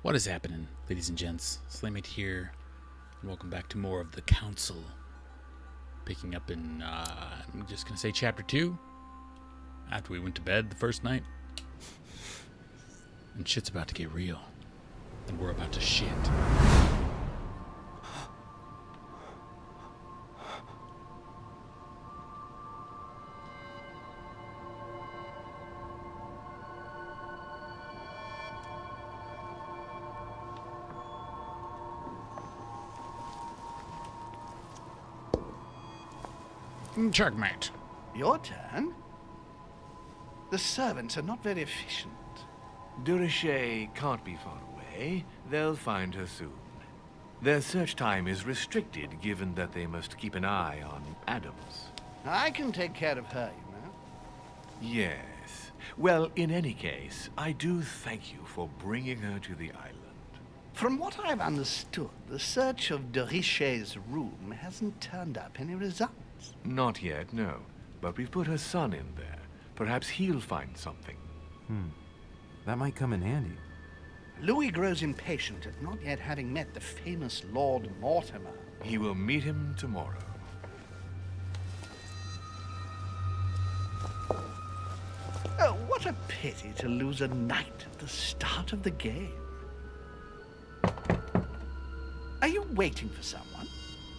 What is happening, ladies and gents? Slaymate here, and welcome back to more of the Council. Picking up in, I'm just gonna say chapter 2, after we went to bed the first night. And shit's about to get real. And we're about to shit. Checkmate. Your turn? The servants are not very efficient. Durocher can't be far away. They'll find her soon. Their search time is restricted, given that they must keep an eye on Adams. I can take care of her, you know. Yes. Well, in any case, I do thank you for bringing her to the island. From what I've understood, the search of Durocher's room hasn't turned up any results. Not yet, no. But we've put her son in there. Perhaps he'll find something. That might come in handy. Louis grows impatient at not yet having met the famous Lord Mortimer. He will meet him tomorrow. Oh, what a pity to lose a knight at the start of the game. Are you waiting for someone?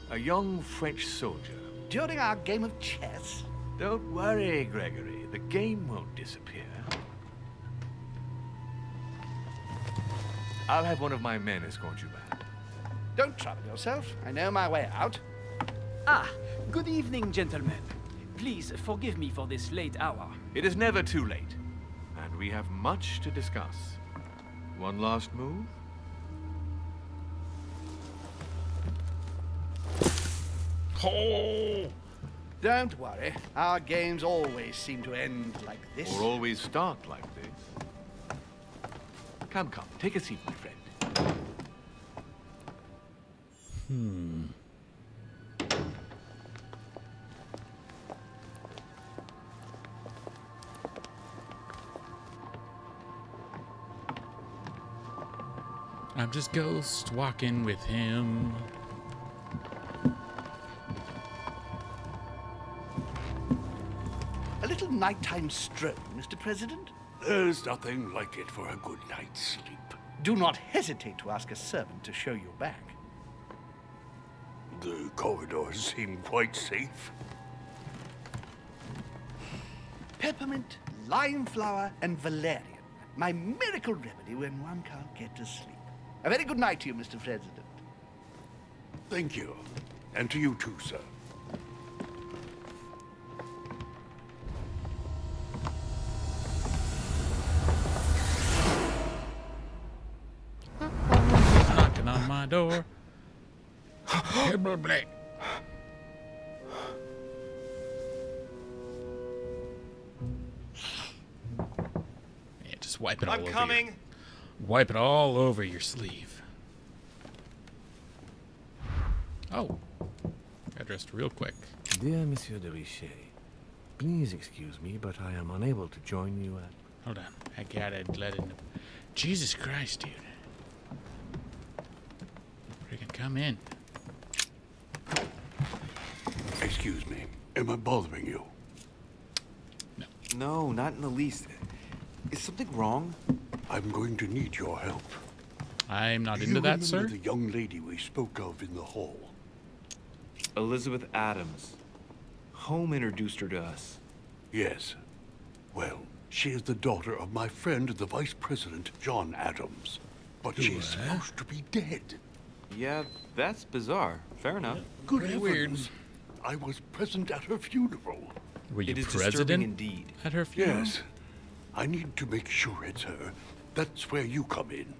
A young French soldier. During our game of chess? Don't worry, Gregory. The game won't disappear. I'll have one of my men escort you back. Don't trouble yourself. I know my way out. Ah, good evening, gentlemen. Please forgive me for this late hour. It is never too late, and we have much to discuss. One last move? Oh! Don't worry. Our games always seem to end like this. Or always start like this. Come, take a seat, my friend. I'm just ghost walking with him. A little nighttime stroll, Mr. President? There's nothing like it for a good night's sleep. Do not hesitate to ask a servant to show you back. The corridors seem quite safe. Peppermint, lime flower, and valerian. My miracle remedy when one can't get to sleep. A very good night to you, Mr. President. Thank you. And to you too, sir. Knocking on my door. Blah, blah. Yeah, just wipe it all over. I'm coming. Wipe it all over your sleeve. Oh, got dressed real quick. Dear Monsieur Durocher, please excuse me, but I am unable to join you at... Hold on, I gotta let it. Jesus Christ, dude. Freaking come in. Excuse me. Am I bothering you? No, not in the least. Is something wrong? I'm going to need your help. I'm not Do into you that, remember sir. the young lady we spoke of in the hall? Elizabeth Adams. Home introduced her to us. Yes. Well, she is the daughter of my friend, the Vice President, John Adams. But she's supposed to be dead. Yeah, that's bizarre. Fair enough. Good Pretty heavens. I was present at her funeral. Were you It is president disturbing indeed. at her funeral? Yes. I need to make sure it's her. That's where you come in.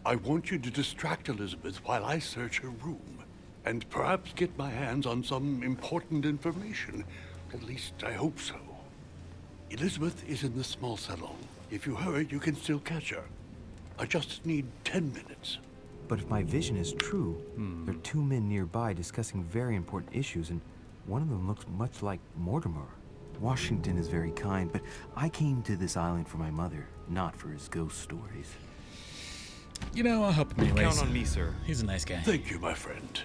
I want you to distract Elizabeth while I search her room. And perhaps get my hands on some important information. At least, I hope so. Elizabeth is in the small salon. If you hurry, you can still catch her. I just need 10 minutes. But if my vision is true, there are two men nearby discussing very important issues, and one of them looks much like Mortimer. Washington is very kind, but I came to this island for my mother, not for his ghost stories. You know, I'll help him anyways. Count on me, sir. He's a nice guy. Thank you, my friend.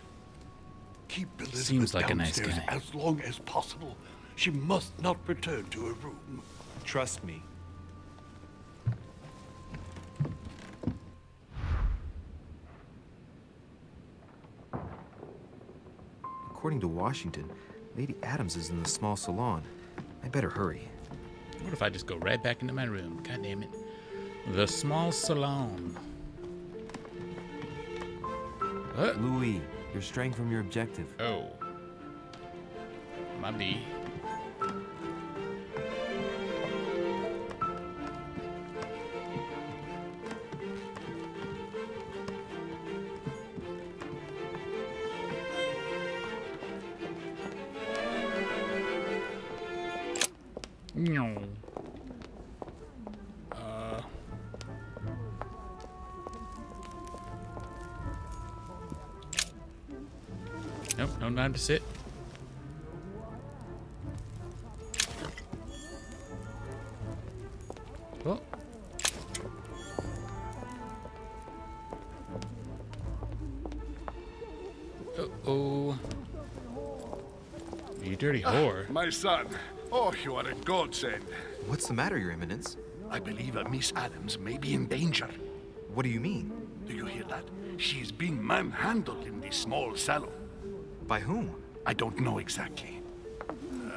Keep Elizabeth Seems like a nice downstairs guy. as long as possible. She must not return to her room. Trust me. According to Washington, Lady Adams is in the small salon. I better hurry. What if I just go right back into my room? God damn it. The small salon. Louis, you're straying from your objective. Oh. Might be. No. Nope, no time to sit. Oh. Uh-oh. You dirty whore. My son. Oh, you are a godsend. What's the matter, Your Eminence? I believe Miss Adams may be in danger. What do you mean? Do you hear that? She's being manhandled in the small salon. By whom? I don't know exactly.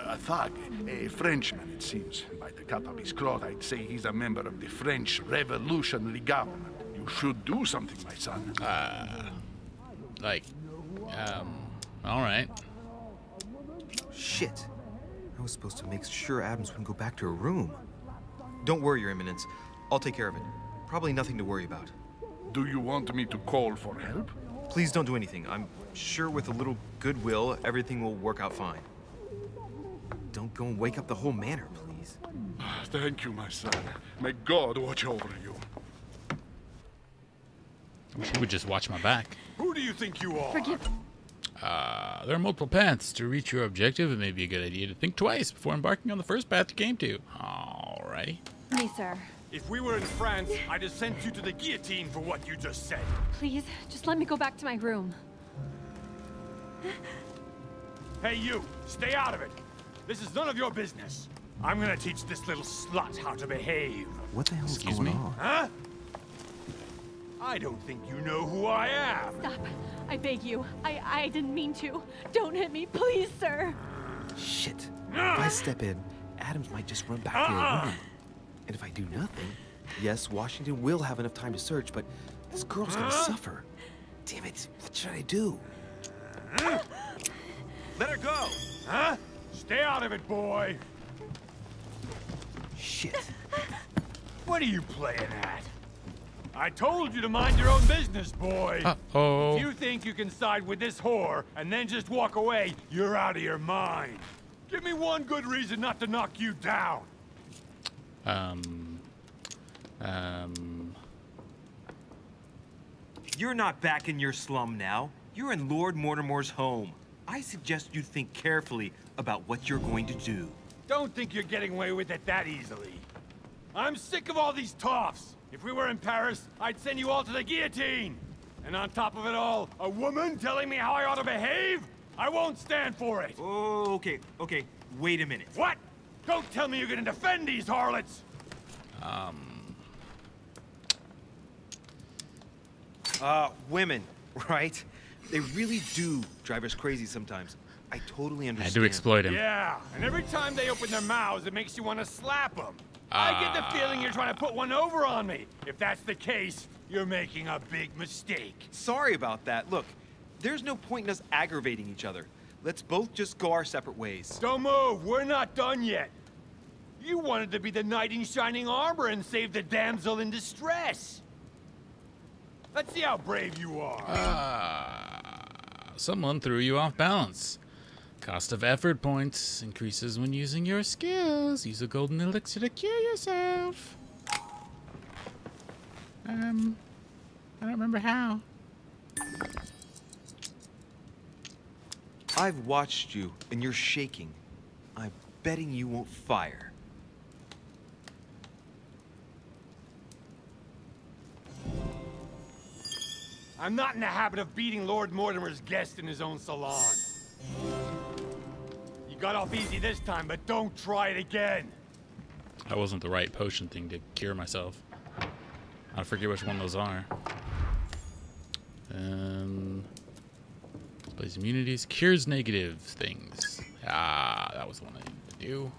A thug, a Frenchman, it seems. By the cut of his cloth, I'd say he's a member of the French Revolutionary Government. You should do something, my son. All right. Shit. I was supposed to make sure Adams wouldn't go back to her room. Don't worry, Your Eminence. I'll take care of it. Probably nothing to worry about. Do you want me to call for help? Please don't do anything. I'm sure with a little goodwill, everything will work out fine. Don't go and wake up the whole manor, please. Thank you, my son. May God watch over you. I wish he would just watch my back. Who do you think you are? Forgive There are multiple paths. To reach your objective, it may be a good idea to think twice before embarking on the first path you came to. Alrighty. me, sir. If we were in France, I'd have sent you to the guillotine for what you just said. Please, just let me go back to my room. Hey, you! Stay out of it! This is none of your business. I'm gonna teach this little slut how to behave. What the hell is Excuse going me? on? Huh? I don't think you know who I am. Stop. I beg you. I didn't mean to. Don't hit me, please, sir. Shit. If I step in, Adams might just run back to her room. And if I do nothing, yes, Washington will have enough time to search, but this girl's gonna suffer. Damn it, what should I do? Let her go! Huh? Stay out of it, boy! Shit. What are you playing at? I told you to mind your own business, boy! Uh-oh. If you think you can side with this whore and then just walk away, you're out of your mind. Give me one good reason not to knock you down. You're not back in your slum now. You're in Lord Mortimer's home. I suggest you think carefully about what you're going to do. Don't think you're getting away with it that easily. I'm sick of all these toffs. If we were in Paris, I'd send you all to the guillotine. And on top of it all, a woman telling me how I ought to behave? I won't stand for it. Oh, okay. Wait a minute. What? Don't tell me you're gonna defend these harlots. Women, right? They really do drive us crazy sometimes. I totally I understand. had to exploit him. Yeah, and every time they open their mouths, it makes you want to slap them. I get the feeling you're trying to put one over on me. If that's the case, you're making a big mistake. Sorry about that. Look, there's no point in us aggravating each other. Let's both just go our separate ways. Don't move, we're not done yet. You wanted to be the knight in shining armor and save the damsel in distress. Let's see how brave you are. Someone threw you off balance. Cost of effort points increases when using your skills. Use a golden elixir to cure yourself. I don't remember how. I've watched you, and you're shaking. I'm betting you won't fire. I'm not in the habit of beating Lord Mortimer's guest in his own salon. You got off easy this time, but don't try it again. That wasn't the right potion thing to cure myself. I forget which one those are. Displays immunities, cures negative things. Ah, that was the one I needed to do.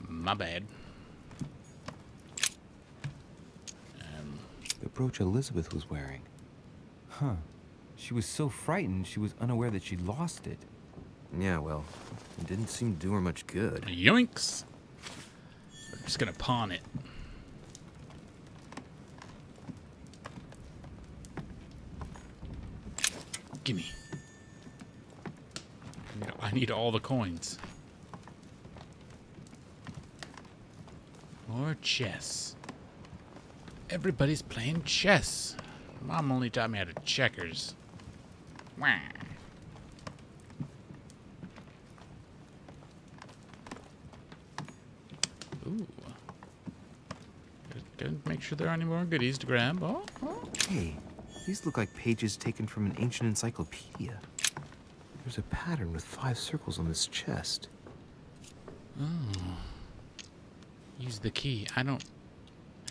My bad. The brooch Elizabeth was wearing. Huh. She was so frightened she was unaware that she'd lost it. Yeah, well, it didn't seem to do her much good. Yoinks! We're just gonna pawn it. Gimme. I need all the coins. More chess. Everybody's playing chess. Mom only taught me how to checkers. Wah. Ooh. Gotta make sure there aren't any more goodies to grab. Oh. Hey, these look like pages taken from an ancient encyclopedia. There's a pattern with 5 circles on this chest. Oh. Use the key. I don't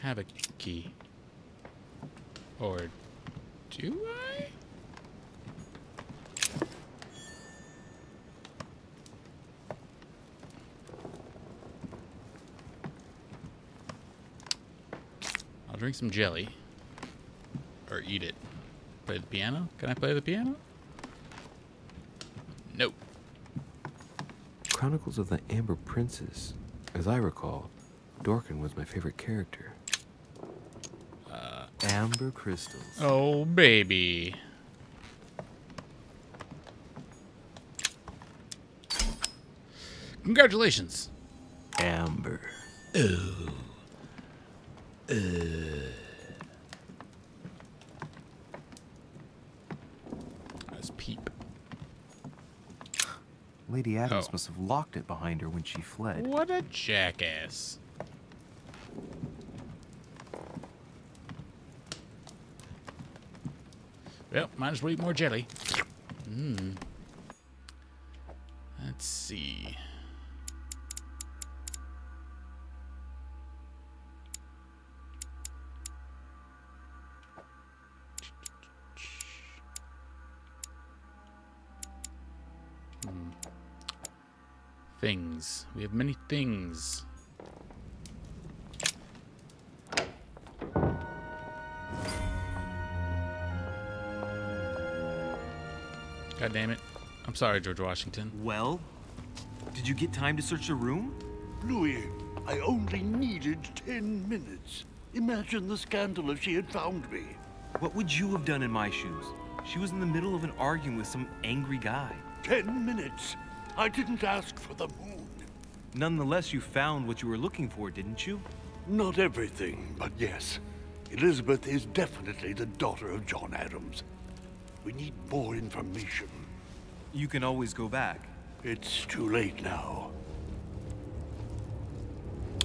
have a key. Or do I? I'll drink some jelly. Or eat it. Play the piano? Can I play the piano? Nope. Chronicles of the Amber Princess. As I recall, Dorkin was my favorite character. Amber crystals. Oh, baby. Congratulations. Amber. Oh. That's Peep. Lady Adams must have locked it behind her when she fled. What a jackass. Well, might as well eat more jelly. Let's see. Things. We have many things. God damn it. I'm sorry, George Washington. Well, did you get time to search the room? Louis, I only needed 10 minutes. Imagine the scandal if she had found me. What would you have done in my shoes? She was in the middle of an argument with some angry guy. 10 minutes. I didn't ask for the moon. Nonetheless, you found what you were looking for, didn't you? Not everything, but yes. Elizabeth is definitely the daughter of John Adams. We need more information. You can always go back. It's too late now.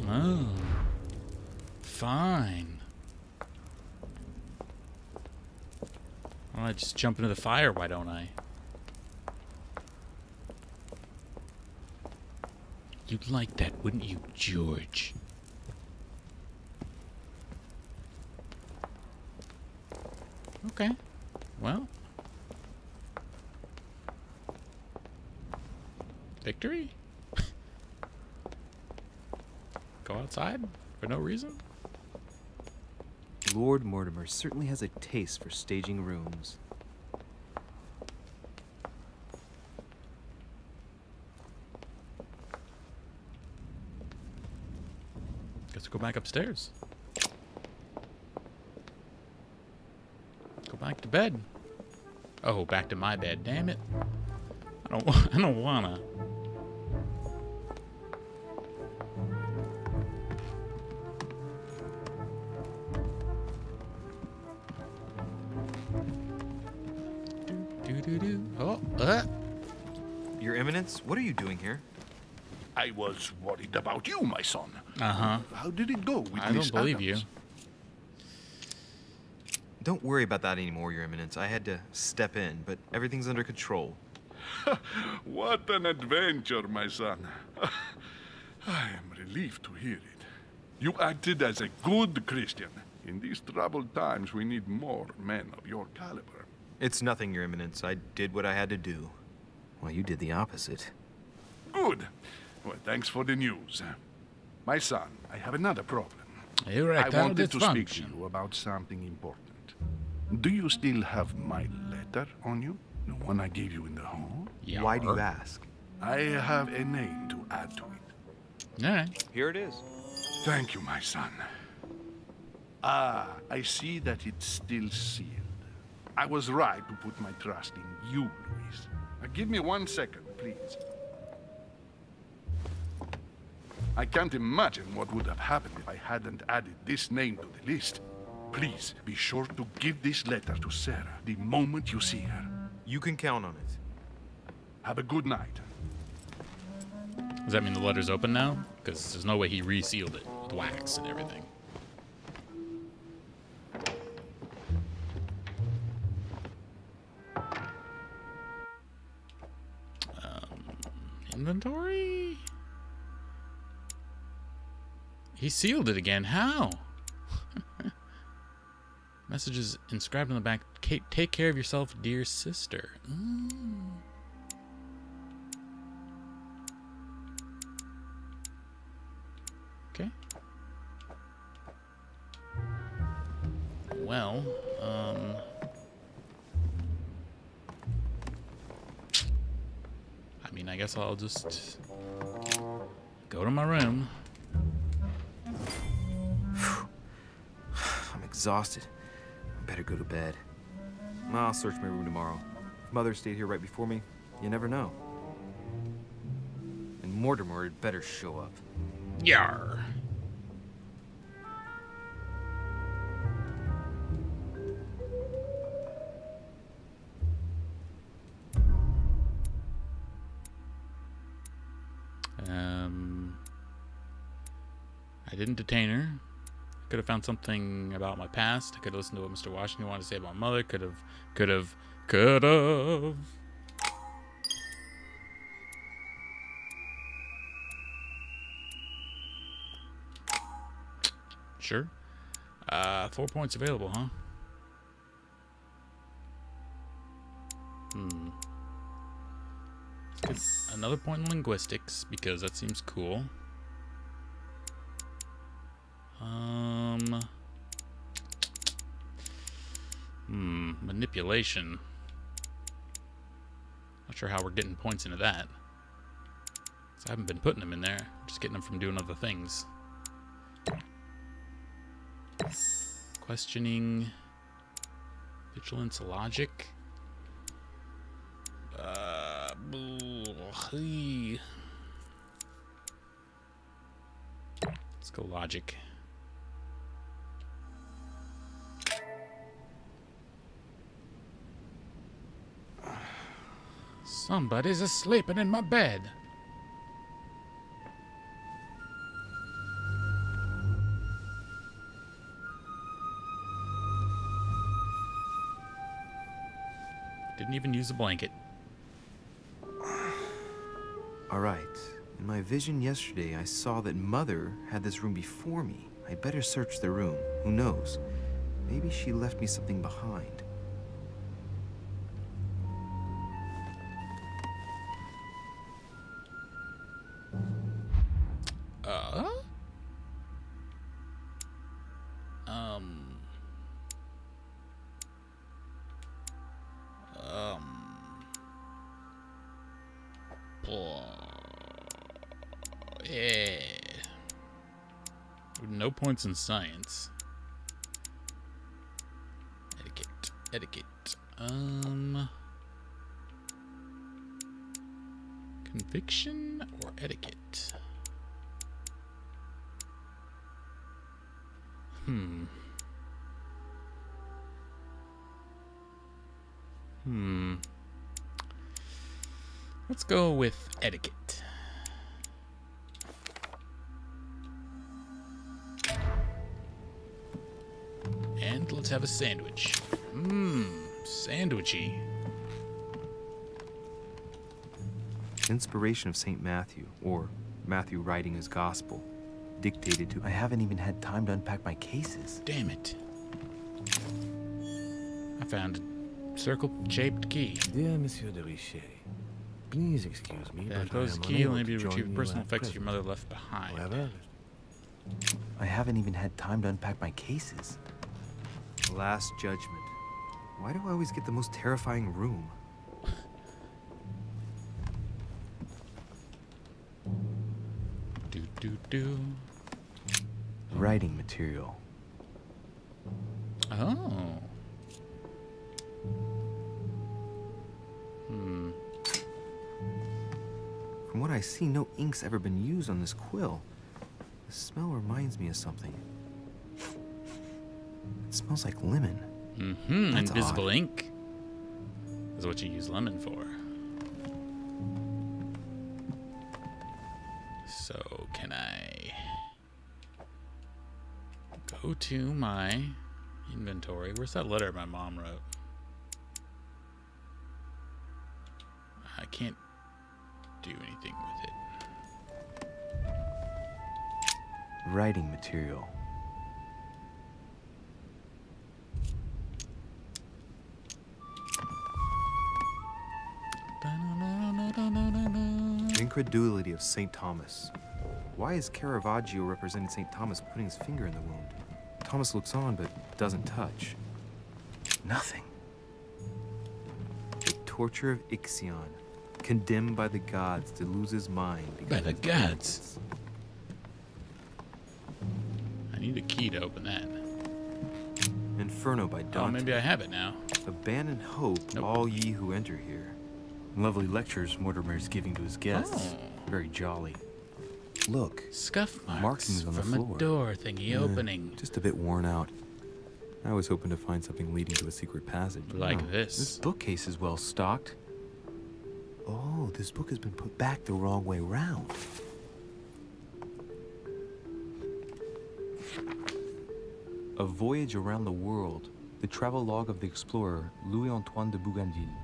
Oh. Fine. Well, I just jump into the fire, why don't I? You'd like that, wouldn't you, George? Okay. Well. Victory? Go outside for no reason? Lord Mortimer certainly has a taste for staging rooms. Guess we'll go back upstairs. Go back to bed. Oh, back to my bed. Damn it. I don't wanna. Oh, Your Eminence, what are you doing here? I was worried about you, my son. Uh-huh. How did it go with I Miss don't believe Adams? you. Don't worry about that anymore, Your Eminence. I had to step in, but everything's under control. What an adventure, my son. I am relieved to hear it. You acted as a good Christian. In these troubled times, we need more men of your caliber. It's nothing, Your Eminence. I did what I had to do. Well, you did the opposite. Good. Well, thanks for the news. My son, I have another problem. I wanted to speak to you about something important. Do you still have my letter on you? The one I gave you in the hall? Yeah. Why do you ask? I have a name to add to it. All right. Here it is. Thank you, my son. Ah, I see that it's still sealed. I was right to put my trust in you, Luis. Now, give me 1 second, please. I can't imagine what would have happened if I hadn't added this name to the list. Please, be sure to give this letter to Sarah the moment you see her. You can count on it. Have a good night. Does that mean the letter's open now? Because there's no way he resealed it with wax and everything. Inventory? He sealed it again. How? Messages inscribed on the back. Take care of yourself, dear sister. Okay. Well, I mean, I guess I'll just go to my room. I'm exhausted. I better go to bed. I'll search my room tomorrow. If Mother stayed here right before me, you never know. And Mortimer had better show up. Yarr. I didn't detain her. Could have found something about my past. I could have listened to what Mr. Washington wanted to say about Mother. Could have. Sure. 4 points available, huh? Let's get another point in linguistics, because that seems cool. Manipulation. Not sure how we're getting points into that. So I haven't been putting them in there. I'm just getting them from doing other things. Questioning. Vigilance, logic. Let's go logic. Somebody's asleeping in my bed. Didn't even use a blanket. All right. In my vision yesterday, I saw that Mother had this room before me. I'd better search the room. Who knows? Maybe she left me something behind. Yeah. No points in science. Etiquette. Conviction or etiquette? Let's go with etiquette. And let's have a sandwich. Mmm, sandwichy. Inspiration of St. Matthew, or Matthew writing his gospel, dictated to... I haven't even had time to unpack my cases. Damn it. I found a circle-shaped key. Dear Monsieur de Richet, please excuse me, Yeah, but close I the am key unable only to be join retrieved you personal at effects your present. mother left behind. However, I haven't even had time to unpack my cases. Last Judgment. Why do I always get the most terrifying room? Do. Writing material. Oh. From what I see, no ink's ever been used on this quill. The smell reminds me of something. It smells like lemon. Mm-hmm. That's Invisible odd. ink is what you use lemon for. So can I go to my inventory? Where's that letter my mom wrote? I can't do anything with it. Writing material. Incredulity of St. Thomas. Why is Caravaggio representing St. Thomas putting his finger in the wound? Thomas looks on but doesn't touch. Nothing. The torture of Ixion, condemned by the gods to lose his mind. By the gods. I need a key to open that. Inferno by Dante. Oh, maybe I have it now. Abandon hope, all ye who enter here. Lovely lectures Mortimer is giving to his guests. Very jolly. Look. Scuff marks Markings on the from floor. a door thingy opening. Just a bit worn out. I was hoping to find something leading to a secret passage. Like this. This bookcase is well stocked. Oh, this book has been put back the wrong way round. A Voyage Around the World. The travel log of the explorer Louis-Antoine de Bougainville.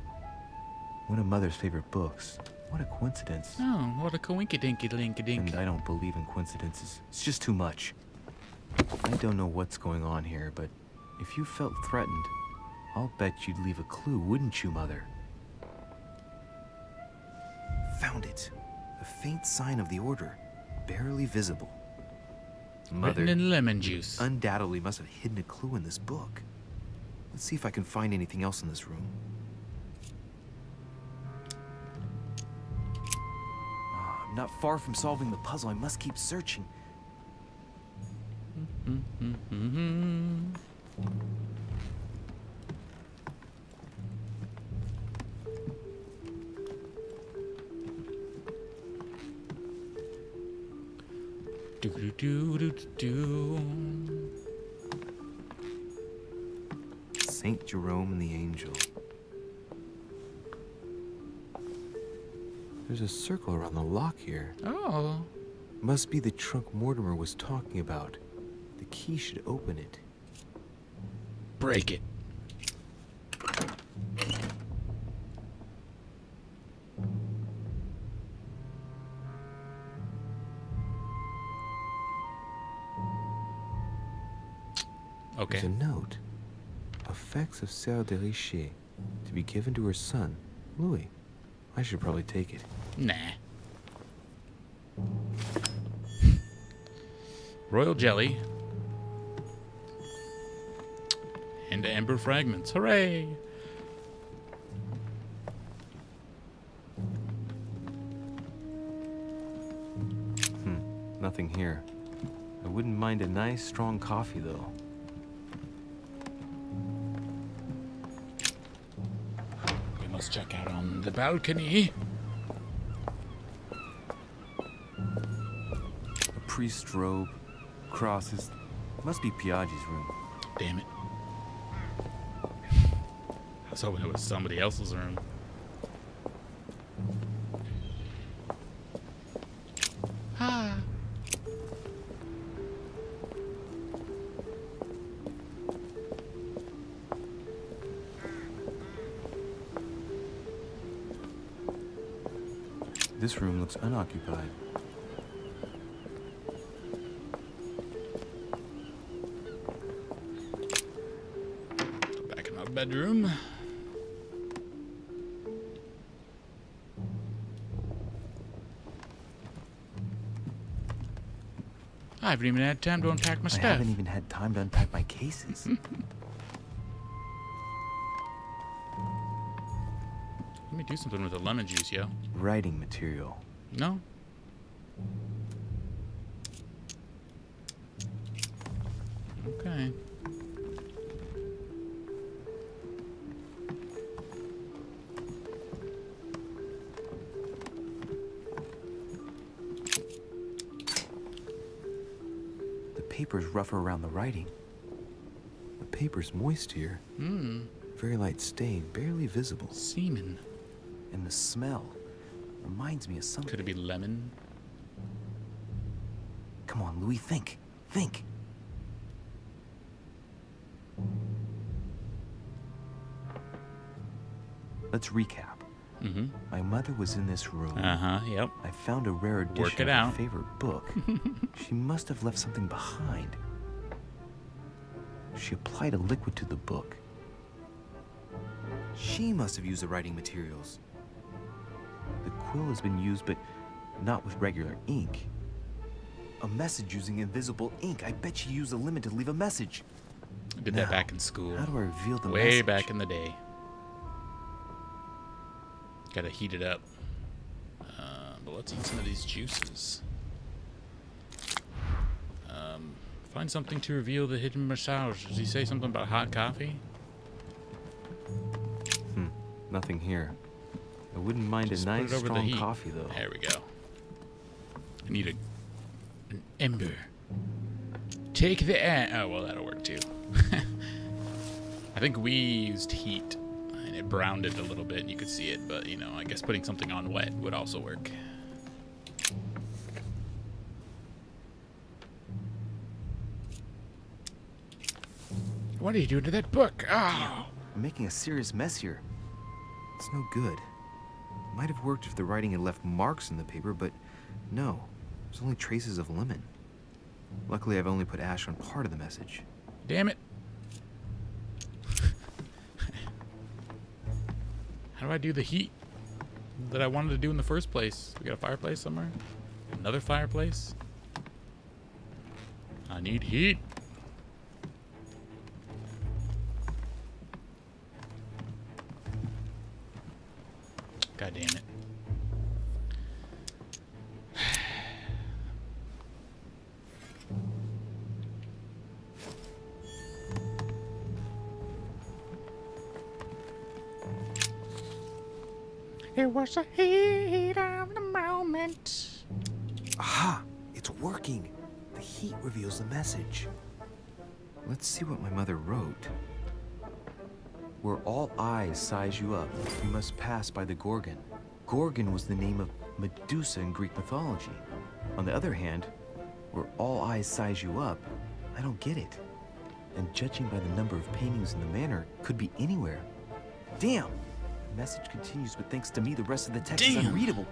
One of Mother's favorite books. What a coincidence. Oh, what a coinky-dinky-dinky-dink. And I don't believe in coincidences. It's just too much. I don't know what's going on here, but if you felt threatened, I'll bet you'd leave a clue, wouldn't you, Mother? Found it. A faint sign of the order, barely visible. Mother, Written in lemon juice. undoubtedly must have hidden a clue in this book. Let's see if I can find anything else in this room. I'm not far from solving the puzzle. I must keep searching. Saint Jerome and the Angel. There's a circle around the lock here. Oh. Must be the trunk Mortimer was talking about. The key should open it. Break it. Okay. There's a note. Effects of Sœur de Richet. To be given to her son, Louis. I should probably take it. Nah. Royal jelly. And amber fragments. Hooray! Nothing here. I wouldn't mind a nice, strong coffee, though. We must check out on the balcony. A priest's robe, crosses. Must be Piaggi's room. Damn it. I was hoping it was somebody else's room. Ah. This room looks unoccupied. Back in my bedroom. I haven't even had time to unpack my stuff. I haven't even had time to unpack my cases. Let me do something with the lemon juice, yo. Writing material. No? Okay. The paper's rougher around the writing. The paper's moist here. Very light stain, barely visible. Semen. And the smell reminds me of something. Could it be lemon? Come on, Louis, think. Think. Let's recap. My mother was in this room. Yep. I found a rare edition Work it of her out. favorite book. She must have left something behind. She applied a liquid to the book. She must have used the writing materials. The quill has been used, but not with regular ink. A message using invisible ink. I bet she used a lemon to leave a message. I did that back in school. How do I reveal the Way message? back in the day. Gotta heat it up. But let's eat some of these juices. Find something to reveal the hidden massage. Does he say something about hot coffee? Nothing here. I wouldn't mind Just a put it nice over the strong heat. coffee, though. There we go. I need an ember. Take the oh well, that'll work too. I think we used heat, and it browned it a little bit, and you could see it. But you know, I guess putting something on wet would also work. What are you doing to that book? Oh. I'm making a serious mess here. It's no good. Might have worked if the writing had left marks in the paper, but no. There's only traces of lemon. Luckily, I've only put ash on part of the message. Damn it. How do I do the heat that I wanted to do in the first place? We got a fireplace somewhere? Another fireplace? I need heat. God damn it. It was the heat of the moment. Aha! It's working! The heat reveals the message. Let's see what my mother wrote. Where all eyes size you up, you must pass by the Gorgon. Gorgon was the name of Medusa in Greek mythology. On the other hand, where all eyes size you up, I don't get it. And judging by the number of paintings in the manor, could be anywhere. Damn! The message continues, but thanks to me, the rest of the text is unreadable.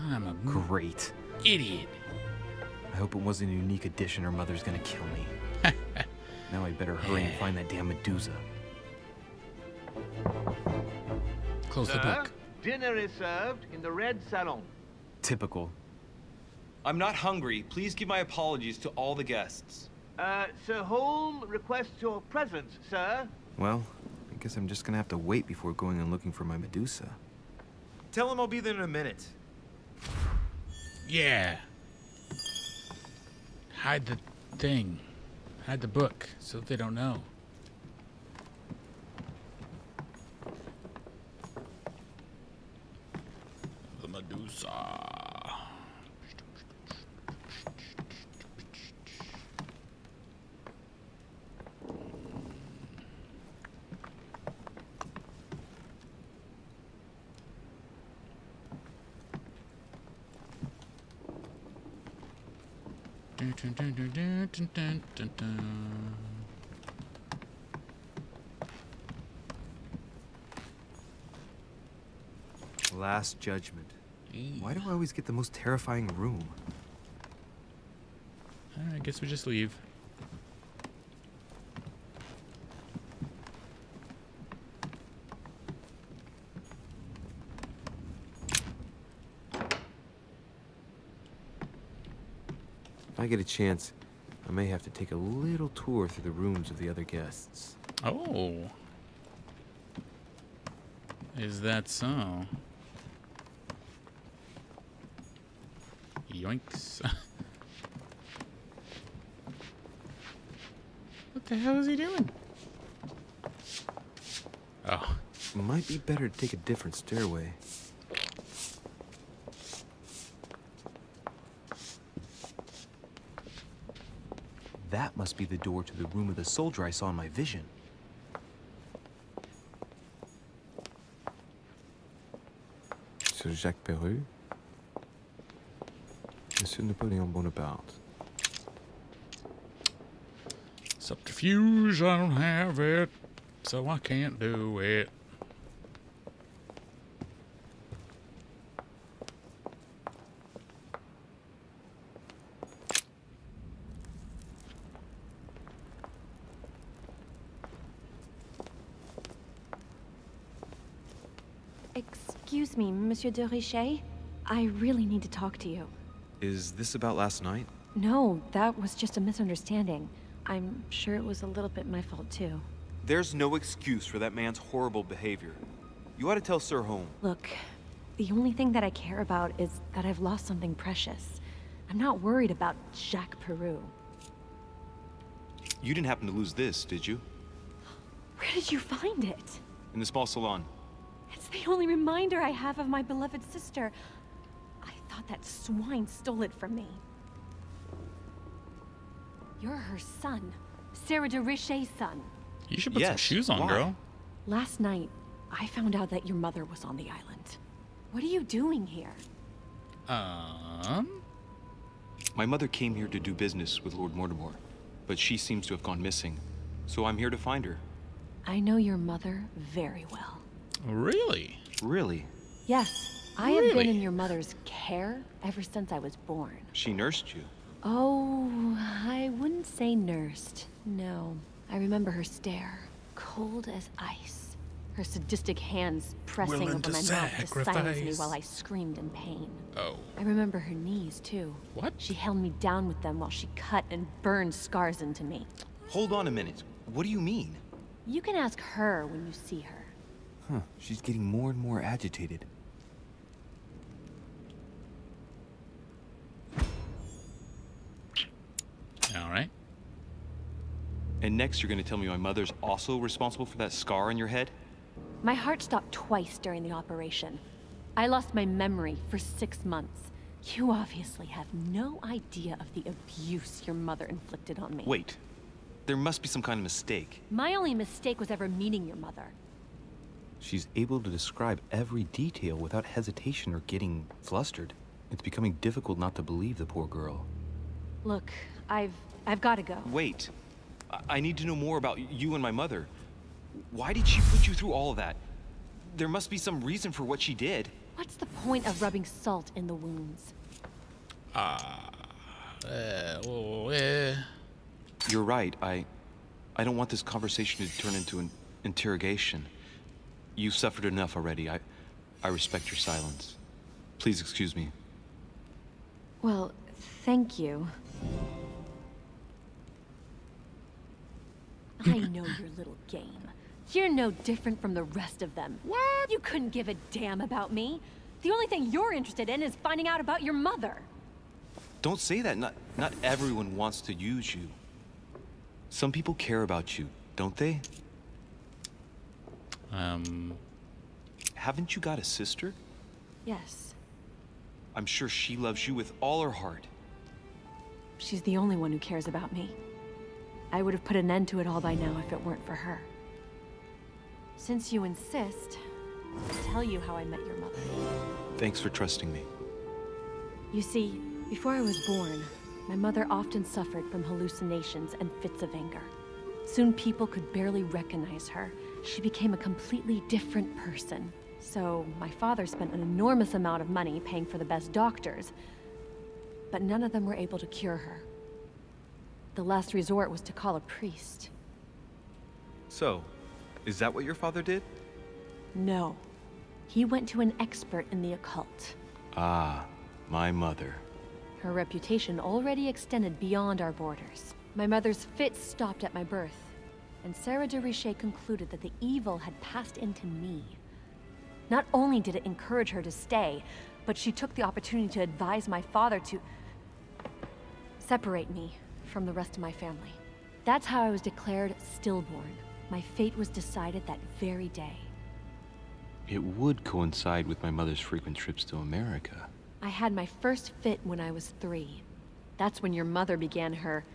I'm a great idiot. I hope it wasn't a unique edition or Mother's gonna kill me. Now I better hurry and find that damn Medusa. Close the book. Dinner is served in the red salon. Typical. I'm not hungry. Please give my apologies to all the guests. Sir Holm requests your presence, sir. Well, I guess I'm just gonna have to wait before going and looking for my Medusa. Tell him I'll be there in a minute. Yeah. Hide the thing. Hide the book so that they don't know. The Medusa. Last Judgment. Why do I always get the most terrifying room? I guess we just leave. If I get a chance, I may have to take a little tour through the rooms of the other guests. Oh. Is that so? Yoinks. What the hell is he doing? Oh. Might be better to take a different stairway. That must be the door to the room of the soldier I saw in my vision. Sir Jacques Perru. Monsieur Napoleon Bonaparte. Subterfuge, I don't have it, so I can't do it. Excuse me, Monsieur de Richet. I really need to talk to you. Is this about last night? No, that was just a misunderstanding. I'm sure it was a little bit my fault, too. There's no excuse for that man's horrible behavior. You ought to tell Sir Holmes. Look, the only thing that I care about is that I've lost something precious. I'm not worried about Jacques Perru. You didn't happen to lose this, did you? Where did you find it? In the small salon. It's the only reminder I have of my beloved sister. I thought that swine stole it from me. You're her son. Sarah de Richet's son. You should put some shoes on, girl. Last night, I found out that your mother was on the island. What are you doing here? My mother came here to do business with Lord Mortimer, but she seems to have gone missing. So I'm here to find her. I know your mother very well. Really? Really? Yes, I have been in your mother's care ever since I was born. She nursed you? Oh, I wouldn't say nursed. No. I remember her stare, cold as ice. Her sadistic hands pressing over my mouth to silence me while I screamed in pain. Oh. I remember her knees, too. What? She held me down with them while she cut and burned scars into me. Hold on a minute. What do you mean? You can ask her when you see her. Huh, she's getting more and more agitated. All right. And next you're going to tell me my mother's also responsible for that scar on your head? My heart stopped twice during the operation. I lost my memory for 6 months. You obviously have no idea of the abuse your mother inflicted on me. Wait. There must be some kind of mistake. My only mistake was ever meeting your mother. She's able to describe every detail without hesitation or getting flustered. It's becoming difficult not to believe the poor girl. Look, I've got to go. Wait. I need to know more about you and my mother. Why did she put you through all of that? There must be some reason for what she did. What's the point of rubbing salt in the wounds? You're right. I don't want this conversation to turn into an interrogation. You've suffered enough already. I respect your silence. Please excuse me. Well, thank you. I know your little game. You're no different from the rest of them. What? You couldn't give a damn about me. The only thing you're interested in is finding out about your mother. Don't say that. Not everyone wants to use you. Some people care about you, don't they? Haven't you got a sister? Yes. I'm sure she loves you with all her heart. She's the only one who cares about me. I would have put an end to it all by now if it weren't for her. Since you insist, I'll tell you how I met your mother. Thanks for trusting me. You see, before I was born, my mother often suffered from hallucinations and fits of anger. Soon people could barely recognize her. She became a completely different person. So my father spent an enormous amount of money paying for the best doctors, but none of them were able to cure her. The last resort was to call a priest. So, is that what your father did? No. He went to an expert in the occult. Ah, my mother. Her reputation already extended beyond our borders. My mother's fits stopped at my birth, and Sarah de Richet concluded that the evil had passed into me. Not only did it encourage her to stay, but she took the opportunity to advise my father to separate me from the rest of my family. That's how I was declared stillborn. My fate was decided that very day. It would coincide with my mother's frequent trips to America. I had my first fit when I was 3. That's when your mother began her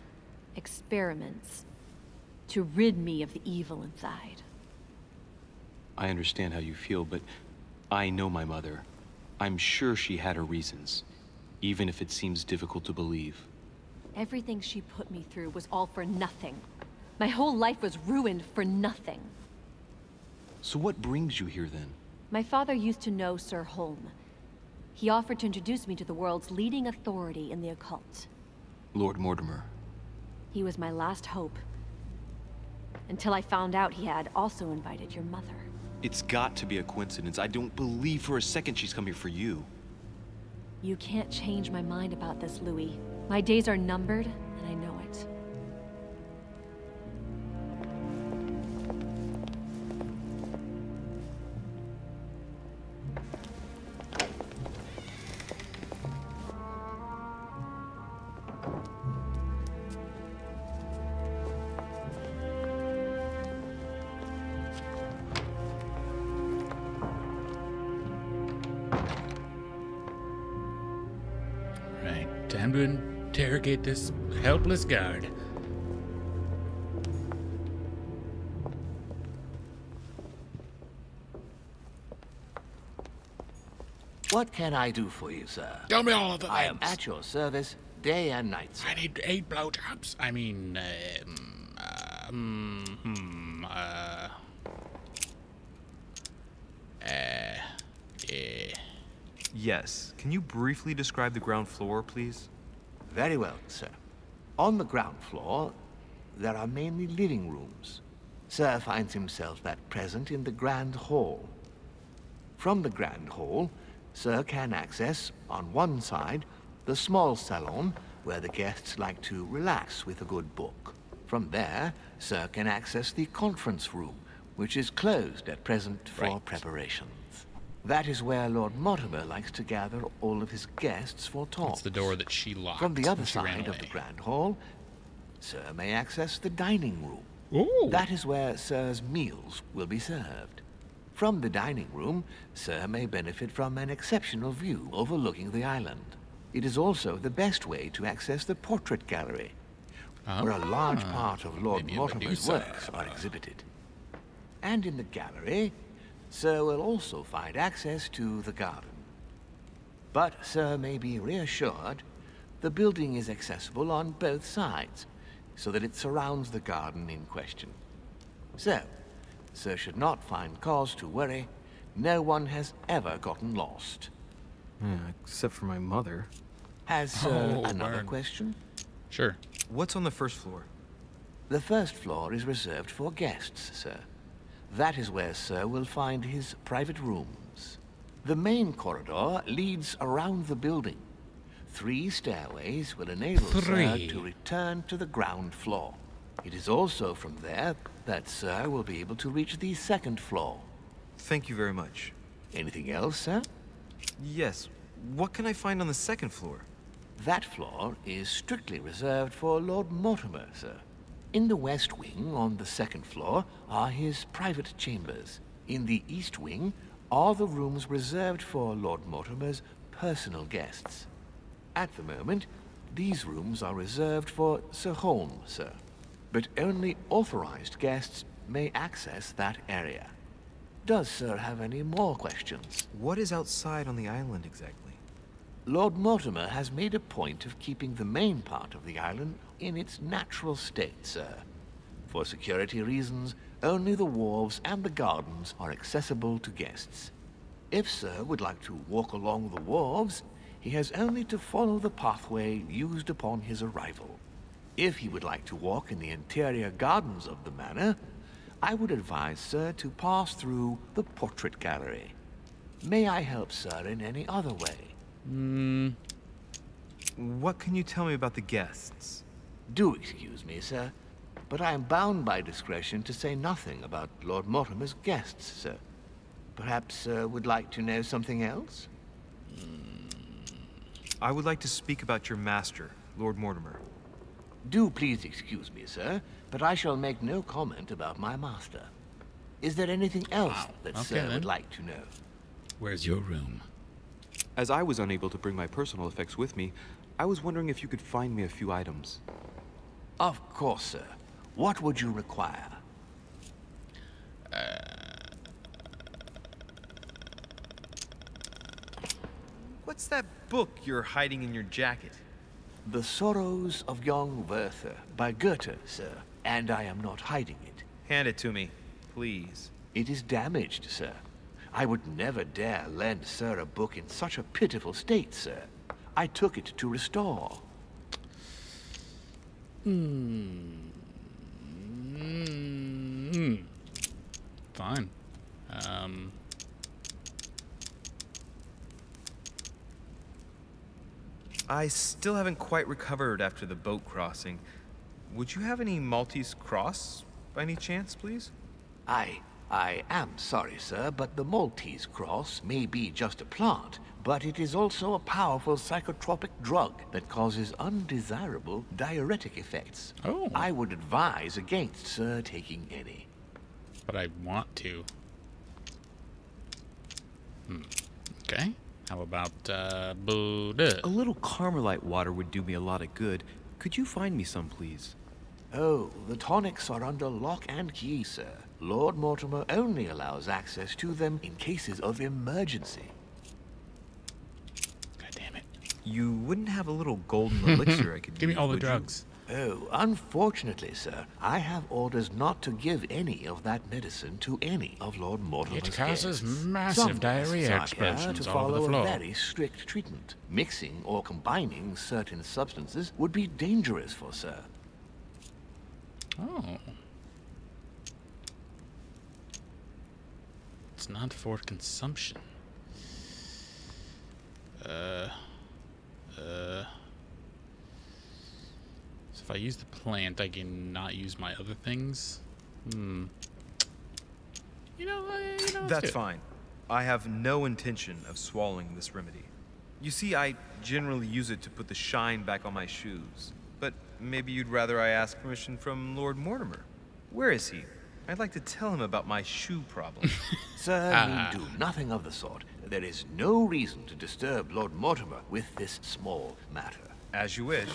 experiments to rid me of the evil inside. I understand how you feel, but I know my mother. I'm sure she had her reasons, even if it seems difficult to believe. Everything she put me through was all for nothing. My whole life was ruined for nothing. So what brings you here then? My father used to know Sir Holm. He offered to introduce me to the world's leading authority in the occult. Lord Mortimer. He was my last hope. Until I found out he had also invited your mother. It's got to be a coincidence. I don't believe for a second she's come here for you. You can't change my mind about this, Louis. My days are numbered, and I know it. Time to interrogate this helpless guard. What can I do for you, sir? Tell me all of the I am things. at your service, day and night, sir. I need 8 blowjobs. I mean, Yes. Can you briefly describe the ground floor, please? Very well, sir. On the ground floor, there are mainly living rooms. Sir finds himself at present in the Grand Hall. From the Grand Hall, Sir can access, on one side, the small salon, where the guests like to relax with a good book. From there, Sir can access the conference room, which is closed at present for preparations. That is where Lord Mortimer likes to gather all of his guests for talks. It's the door that she locked. From the other when she ran side of away. the Grand Hall, Sir may access the dining room. Ooh. That is where Sir's meals will be served. From the dining room, Sir may benefit from an exceptional view overlooking the island. It is also the best way to access the portrait gallery, where a large part of Lord maybe a Mortimer's Medusa. works are exhibited. And in the gallery, Sir will also find access to the garden. But Sir may be reassured the building is accessible on both sides, so that it surrounds the garden in question. So, Sir should not find cause to worry. No one has ever gotten lost. Yeah, except for my mother. Has Sir Oh, another word. question? Sure. What's on the first floor? The first floor is reserved for guests, sir. That is where Sir will find his private rooms. The main corridor leads around the building. 3 stairways will enable Sir 3. to return to the ground floor. It is also from there that Sir will be able to reach the second floor. Thank you very much. Anything else, sir? Yes. What can I find on the second floor? That floor is strictly reserved for Lord Mortimer, sir. In the west wing, on the second floor, are his private chambers. In the east wing are the rooms reserved for Lord Mortimer's personal guests. At the moment, these rooms are reserved for Sir Holm, sir. But only authorized guests may access that area. Does Sir have any more questions? What is outside on the island exactly? Lord Mortimer has made a point of keeping the main part of the island in its natural state, sir. For security reasons, only the wharves and the gardens are accessible to guests. If Sir would like to walk along the wharves, he has only to follow the pathway used upon his arrival. If he would like to walk in the interior gardens of the manor, I would advise Sir to pass through the portrait gallery. May I help Sir in any other way? What can you tell me about the guests? Do excuse me, Sir, but I am bound by discretion to say nothing about Lord Mortimer's guests, Sir. Perhaps Sir would like to know something else? I would like to speak about your master, Lord Mortimer. Do please excuse me, Sir, but I shall make no comment about my master. Is there anything else that Sir would like to know? Where's your room? As I was unable to bring my personal effects with me, I was wondering if you could find me a few items. Of course, Sir. What would you require? What's that book you're hiding in your jacket? The Sorrows of Young Werther by Goethe, sir. And I am not hiding it. Hand it to me, please. It is damaged, sir. I would never dare lend Sir a book in such a pitiful state, sir. I took it to restore. Fine. I still haven't quite recovered after the boat crossing. Would you have any Maltese cross, by any chance, please? I am sorry, sir, but the Maltese cross may be just a plant, but it is also a powerful psychotropic drug that causes undesirable diuretic effects. Oh. I would advise against Sir taking any. But I want to. Okay. How about, Buddha? A little Carmelite water would do me a lot of good. Could you find me some, please? Oh, the tonics are under lock and key, sir. Lord Mortimer only allows access to them in cases of emergency. God damn it. You wouldn't have a little golden elixir I could Give me use, all the would you? drugs. Oh, unfortunately, sir, I have orders not to give any of that medicine to any of Lord Mortimer's It causes guests. massive Some diarrhea guests are here explosions to all over the follow floor. a very strict treatment. Mixing or combining certain substances would be dangerous for Sir. Oh. It's not for consumption. So if I use the plant, I can not use my other things. You know, let's do That's it. fine. I have no intention of swallowing this remedy. You see, I generally use it to put the shine back on my shoes. But maybe you'd rather I ask permission from Lord Mortimer. Where is he? I'd like to tell him about my shoe problem. Sir, need do nothing of the sort. There is no reason to disturb Lord Mortimer with this small matter. As you wish.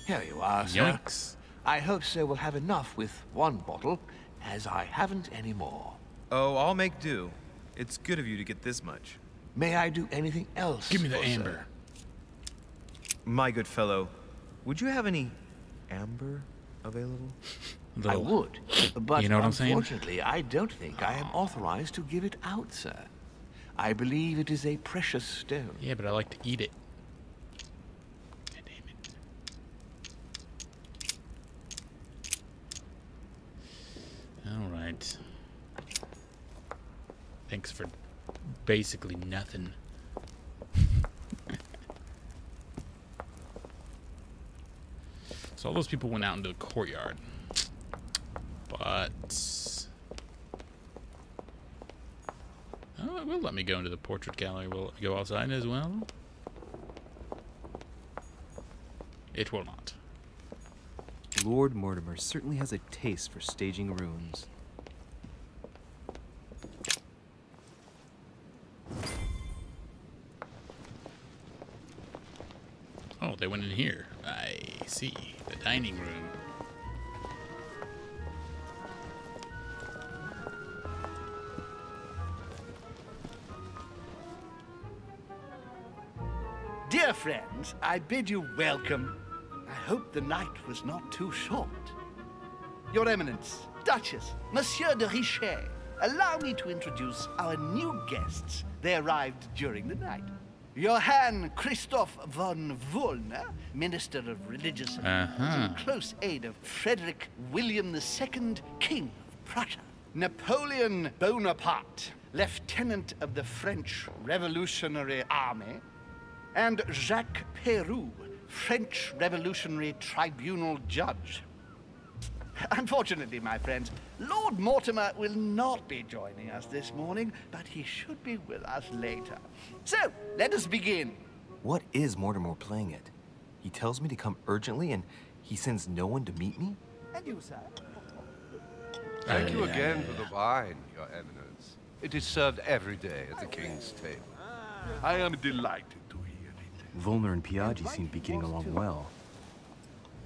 Here you are, sir. Yikes. I hope Sir will have enough with one bottle, as I haven't any more. Oh, I'll make do. It's good of you to get this much. May I do anything else? Give me the for amber. Sir? My good fellow, would you have any amber available? I would, but You know what I'm saying? unfortunately, I don't think I am authorized to give it out, sir. I believe it is a precious stone. Yeah, but I like to eat it. God damn it. Alright. Thanks for basically nothing. So all those people went out into the courtyard. But oh, it will let me go into the portrait gallery. Will it go outside as well? It will not. Lord Mortimer certainly has a taste for staging ruins. Oh, they went in here. I see. The dining room. Dear friends, I bid you welcome. I hope the night was not too short. Your Eminence, Duchess, Monsieur de Richet, allow me to introduce our new guests. They arrived during the night. Johann Christoph von Wollner, Minister of Religious Affairs, in close aid of Frederick William II, King of Prussia. Napoleon Bonaparte, Lieutenant of the French Revolutionary Army. And Jacques Peroux, French Revolutionary Tribunal Judge. Unfortunately, my friends, Lord Mortimer will not be joining us this morning, but he should be with us later. So, let us begin. What is Mortimer playing at? He tells me to come urgently, and he sends no one to meet me? And you, sir? Thank you again for the wine, Your Eminence. It is served every day at the King's table. I am delighted to hear it. Volner and Piaggi seem to be getting along well.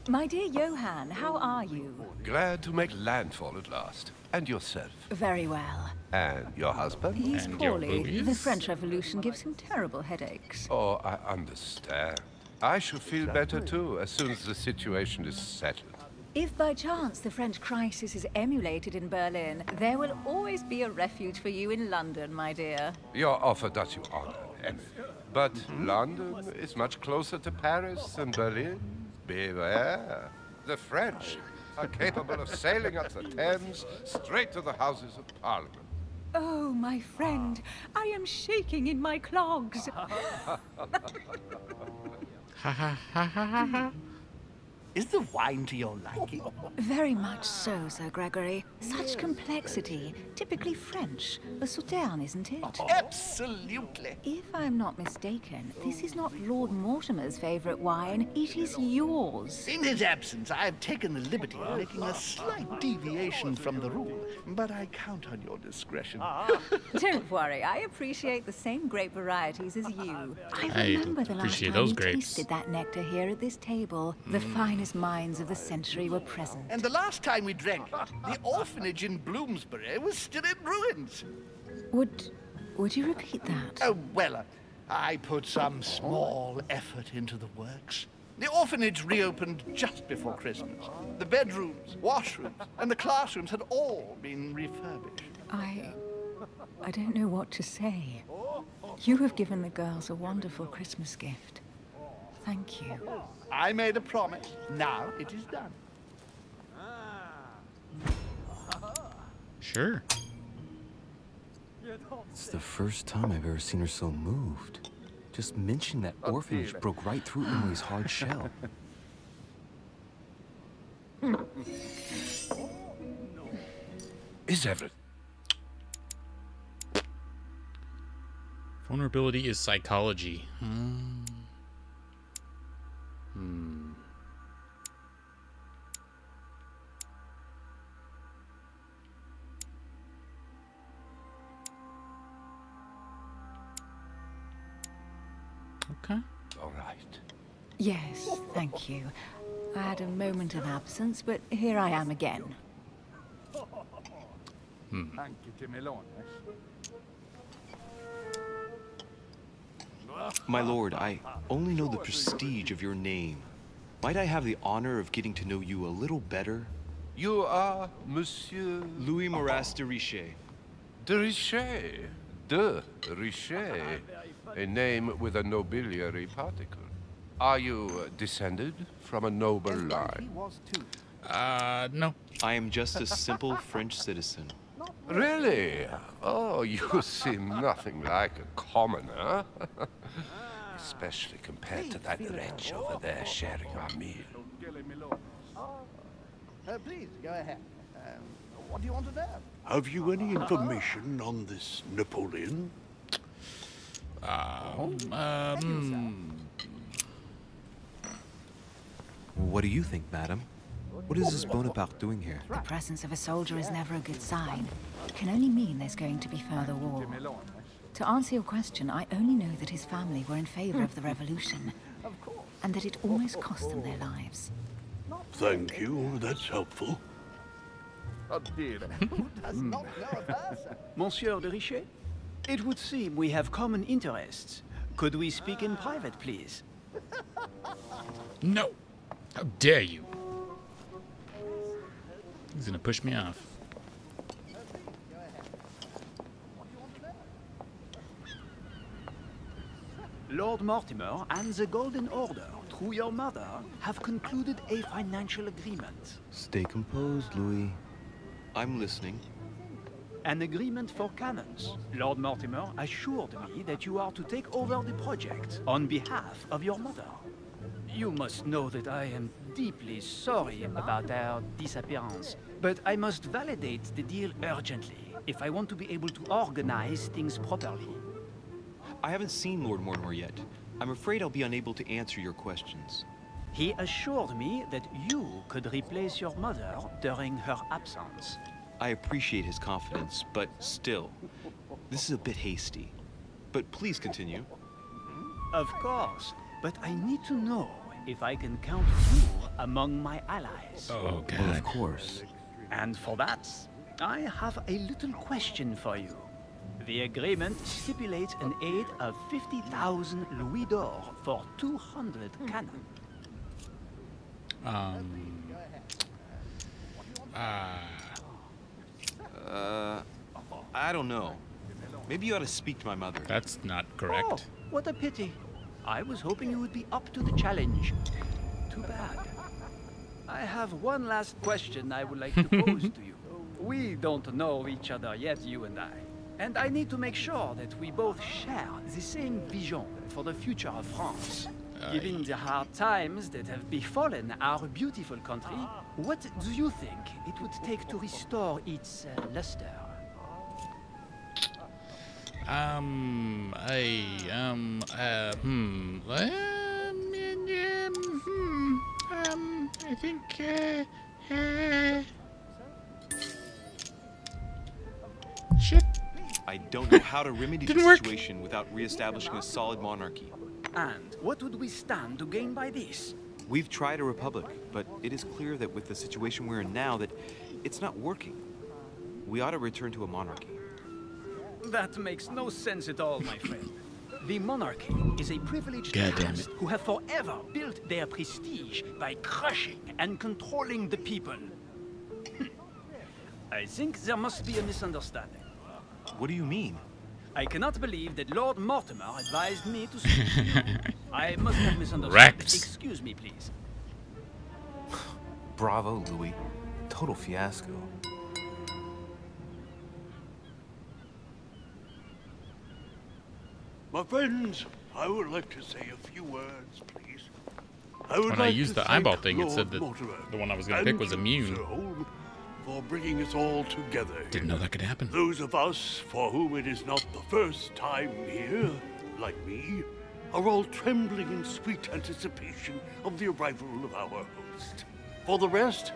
My dear Johann, how are you? Glad to make landfall at last. And yourself? Very well. And your husband? He's poorly. The French Revolution gives him terrible headaches. Oh, I understand. I shall feel better too, as soon as the situation is settled. If by chance the French crisis is emulated in Berlin, there will always be a refuge for you in London, my dear. Your offer does you honor, Emily. But London is much closer to Paris than Berlin. Beware. The French are capable of sailing up the Thames straight to the Houses of Parliament. Oh, my friend, I am shaking in my clogs. Ha ha ha ha ha. Is the wine to your liking? Very much so, Sir Gregory. Such complexity. Typically French. A Sauterne, isn't it? Absolutely. If I'm not mistaken, this is not Lord Mortimer's favorite wine. It is yours. In his absence, I have taken the liberty of making a slight deviation from the rule, but I count on your discretion. Don't worry, I appreciate the same grape varieties as you. I remember the last time we tasted that nectar here at this table. The finest minds of the century were present. And the last time we drank it, the orphanage in Bloomsbury was still in ruins. Would you repeat that? Oh, well, I put some small effort into the works. The orphanage reopened just before Christmas. The bedrooms, washrooms, and the classrooms had all been refurbished. I don't know what to say. You have given the girls a wonderful Christmas gift. Thank you. I made a promise. Now it is done. Sure. It's the first time I've ever seen her so moved. Just mentioning that orphanage broke right through Emily's hard shell. Is everything? Vulnerability is psychology. Okay. All right. Yes, thank you. I had a moment of absence, but here I am again. My lord, I only know the prestige of your name. Might I have the honor of getting to know you a little better? You are Monsieur... Louis Moras de Richet. De Richet. De Richet. A name with a nobiliary particle. Are you descended from a noble line? No. I am just a simple French citizen. Really? Oh, you seem nothing like a commoner. Especially compared to that wretch over there sharing our meal. Please, go ahead. What do you want to know? Have you any information on this Napoleon? What do you think, madam? What is this Bonaparte doing here? The presence of a soldier is never a good sign. It can only mean there's going to be further war. To answer your question, I only know that his family were in favor of the revolution, and that it almost cost them their lives. Thank you, that's helpful. Monsieur de Richet? It would seem we have common interests. Could we speak in private, please? No. How dare you? He's gonna push me off. Lord Mortimer and the Golden Order, through your mother, have concluded a financial agreement. Stay composed, Louis. I'm listening. An agreement for cannons. Lord Mortimer assured me that you are to take over the project on behalf of your mother. You must know that I am deeply sorry about our disappearance, but I must validate the deal urgently if I want to be able to organize things properly. I haven't seen Lord Mortimer yet. I'm afraid I'll be unable to answer your questions. He assured me that you could replace your mother during her absence. I appreciate his confidence, but still, this is a bit hasty. But please continue. Of course, but I need to know if I can count you among my allies. Oh, God. Well, of course. And for that, I have a little question for you. The agreement stipulates an aid of 50,000 louis d'or for 200 cannon. I don't know. Maybe you ought to speak to my mother. That's not correct. Oh, what a pity. I was hoping you would be up to the challenge. Too bad. I have one last question I would like to pose to you. We don't know each other yet, you and I. And I need to make sure that we both share the same vision for the future of France. Given the hard times that have befallen our beautiful country, what do you think it would take to restore its luster? I think, shit. I don't know how to remedy the situation without reestablishing a solid monarchy. And what would we stand to gain by this? We've tried a republic, but it is clear that with the situation we're in now, that it's not working. We ought to return to a monarchy. That makes no sense at all, my friend. The monarchy is a privileged class who have forever built their prestige by crushing and controlling the people. I think there must be a misunderstanding. What do you mean? I cannot believe that Lord Mortimer advised me to speak to you. I must have misunderstood. Rex. Excuse me, please. Bravo, Louis. Total fiasco. My friends, I would like to say a few words, please. When I used the eyeball thing, it said that the one I was going to pick was immune. For bringing us all together. Didn't know that could happen. Those of us for whom it is not the first time here, like me, are all trembling in sweet anticipation of the arrival of our host. For the rest,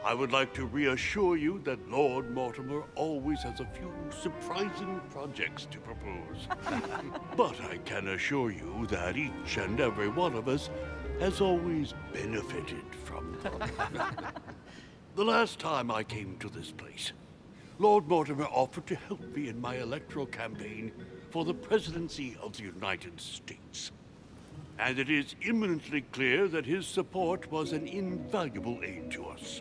I would like to reassure you that Lord Mortimer always has a few surprising projects to propose. But I can assure you that each and every one of us has always benefited from them. The last time I came to this place, Lord Mortimer offered to help me in my electoral campaign for the presidency of the United States. And it is imminently clear that his support was an invaluable aid to us.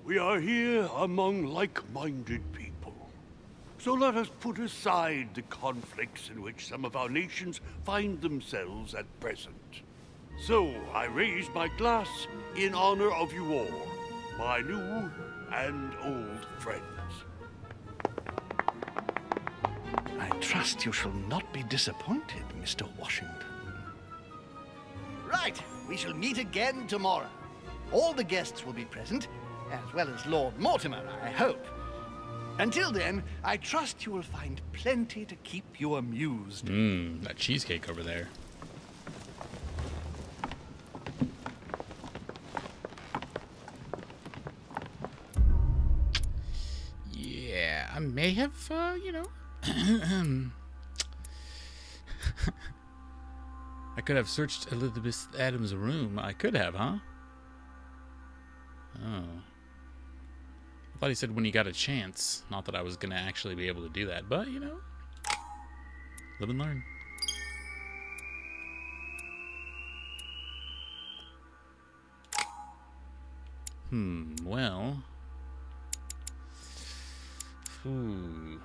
We are here among like-minded people. So let us put aside the conflicts in which some of our nations find themselves at present. So I raise my glass in honor of you all, my new and old friends. I trust you shall not be disappointed, Mr. Washington. Right, we shall meet again tomorrow. All the guests will be present, as well as Lord Mortimer, I hope. Until then, I trust you will find plenty to keep you amused. That cheesecake over there. Yeah, I may have, you know... I could have searched Elizabeth Adams' room. I could have, huh? Oh. I thought he said when he got a chance. Not that I was going to actually be able to do that, but, you know. Live and learn. Well. Ooh.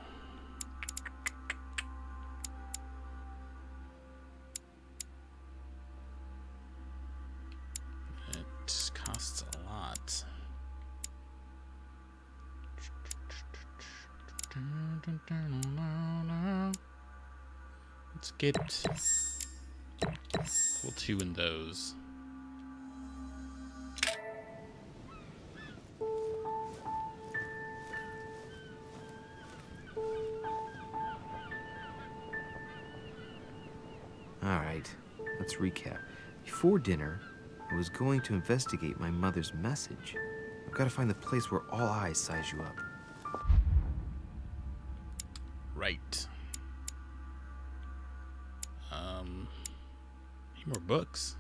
Let's get level 2 in those. Alright, let's recap. Before dinner, I was going to investigate my mother's message. I've got to find the place where all eyes size you up. Right. Need more books.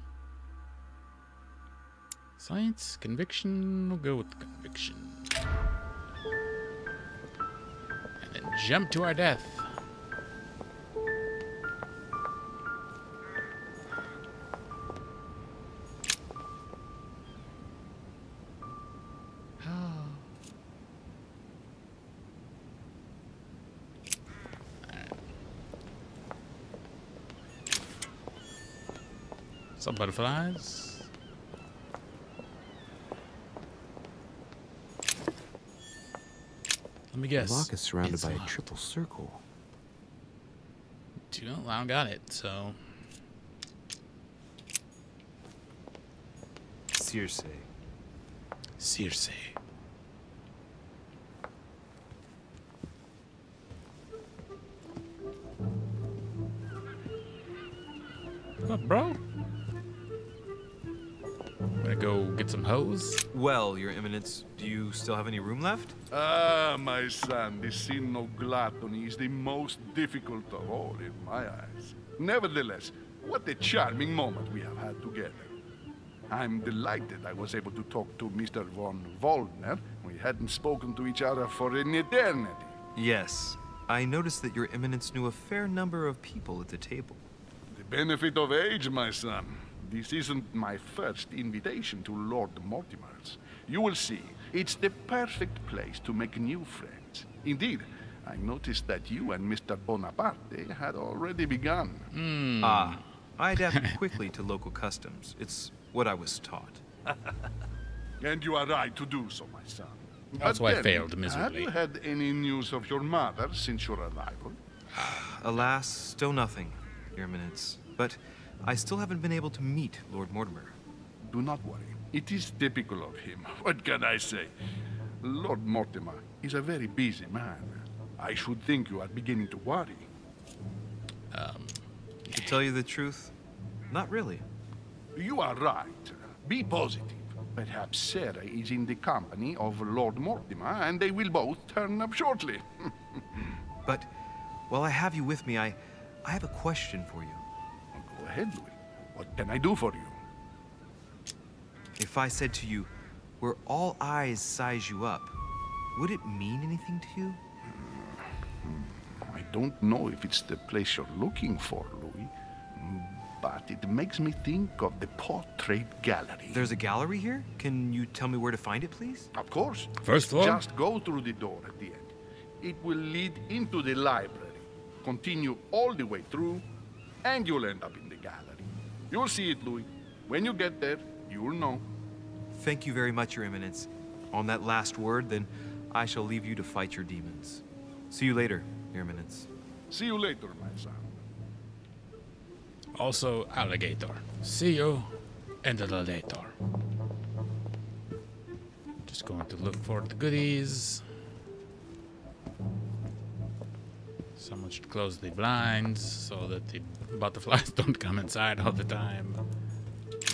Science, conviction, we'll go with conviction. And then jump to our death. Some butterflies. Let me guess. The lock is surrounded It's by locked. a triple circle. Well, I don't got it, so. Circe. Circe. What up, bro? Gonna go get some hose? Well, Your Eminence, do you still have any room left? Ah, my son, the sin of gluttony is the most difficult of all in my eyes. Nevertheless, what a charming moment we have had together. I'm delighted I was able to talk to Mr. von Wollner. We hadn't spoken to each other for an eternity. Yes. I noticed that Your Eminence knew a fair number of people at the table. The benefit of age, my son. This isn't my first invitation to Lord Mortimer's. You will see, it's the perfect place to make new friends. Indeed, I noticed that you and Mr. Bonaparte had already begun. Ah, I adapted quickly to local customs. It's what I was taught. And you are right to do so, my son. That's But why I then, failed miserably. Have you had any news of your mother since your arrival? Alas, still nothing, Your Eminence. But I still haven't been able to meet Lord Mortimer. Do not worry. It is typical of him. What can I say? Lord Mortimer is a very busy man. I should think you are beginning to worry. To tell you the truth, not really. You are right. Be positive. Perhaps Sarah is in the company of Lord Mortimer, and they will both turn up shortly. But while I have you with me, I have a question for you. Go ahead, Louis. What can I do for you? If I said to you, where all eyes size you up, would it mean anything to you? I don't know if it's the place you're looking for, Louis, but it makes me think of the portrait gallery. There's a gallery here? Can you tell me where to find it, please? Of course. First floor? Just go through the door at the end. It will lead into the library. Continue all the way through, and you'll end up in the gallery. You'll see it, Louis. When you get there, you'll know. Thank you very much, Your Eminence. On that last word, then, I shall leave you to fight your demons. See you later, Your Eminence. See you later, my son. Also, alligator. See you in the later. Just going to look for the goodies. Someone should close the blinds so that the butterflies don't come inside all the time.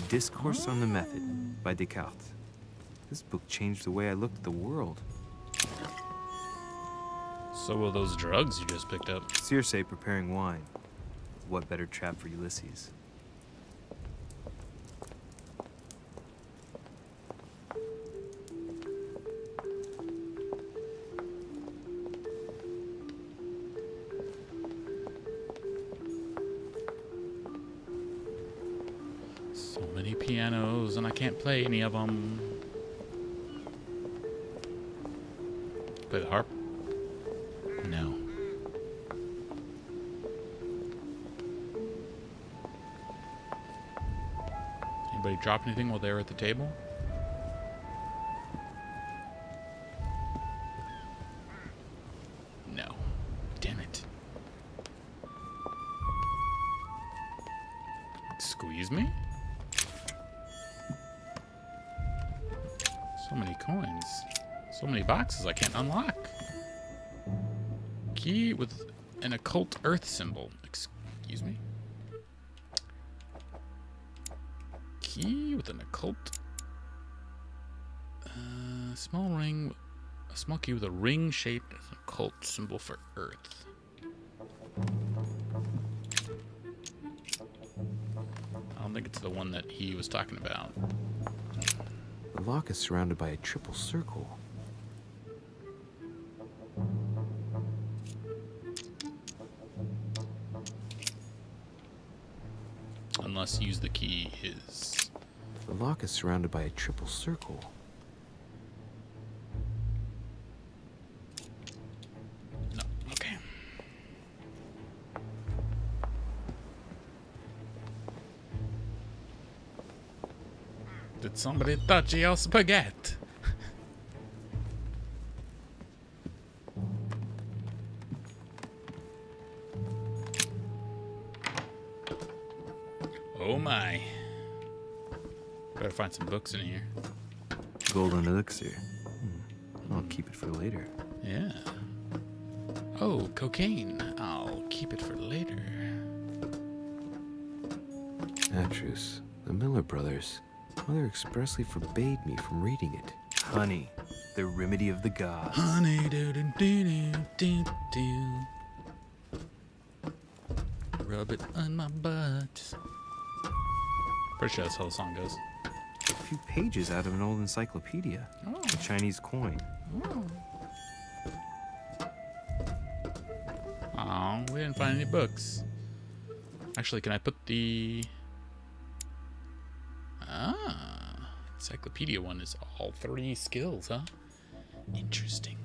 Discourse on the Method by Descartes. This book changed the way I looked at the world. So will those drugs you just picked up. Circe preparing wine. What better trap for Ulysses? So many pianos, and I can't play any of them. Play the harp? No. Anybody drop anything while they were at the table? No. Squeeze me? So many coins. So many boxes I can't unlock. Key with an occult earth symbol. Excuse me? Key with an occult... small ring... A small key with a ring shaped as an occult symbol for earth. I don't think it's the one that he was talking about. The lock is surrounded by a triple circle. Unless use the key is... The lock is surrounded by a triple circle. No, okay. Did somebody touch your spaghetti? Oh my. Better find some books in here. Golden elixir. I'll keep it for later. Yeah. Oh, cocaine. I'll keep it for later. Atrus, the Miller brothers. Mother expressly forbade me from reading it. Honey, the remedy of the gods. Honey, do do do do do. Rub it on my butt. Pretty sure that's how the song goes. A few pages out of an old encyclopedia. Oh. A Chinese coin. Oh, we didn't find any books. Actually, can I put the... encyclopedia one is all 3 skills, huh? Interesting.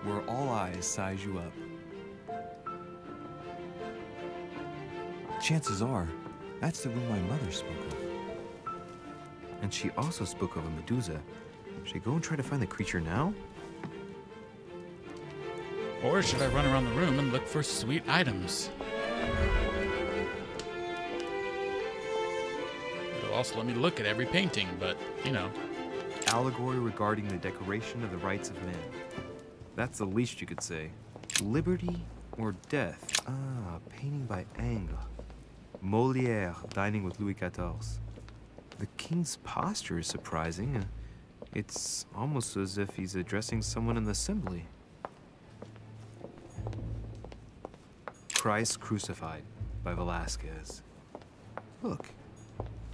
Where all eyes size you up. Chances are, that's the room my mother spoke of. And she also spoke of a Medusa. Should I go and try to find the creature now? Or should I run around the room and look for sweet items? It'll also let me look at every painting, but, you know. Allegory regarding the decoration of the rights of men. That's the least you could say. Liberty or death? Ah, painting by Ingres. Molière dining with Louis XIV. The king's posture is surprising. It's almost as if he's addressing someone in the assembly. Christ Crucified by Velázquez. Look,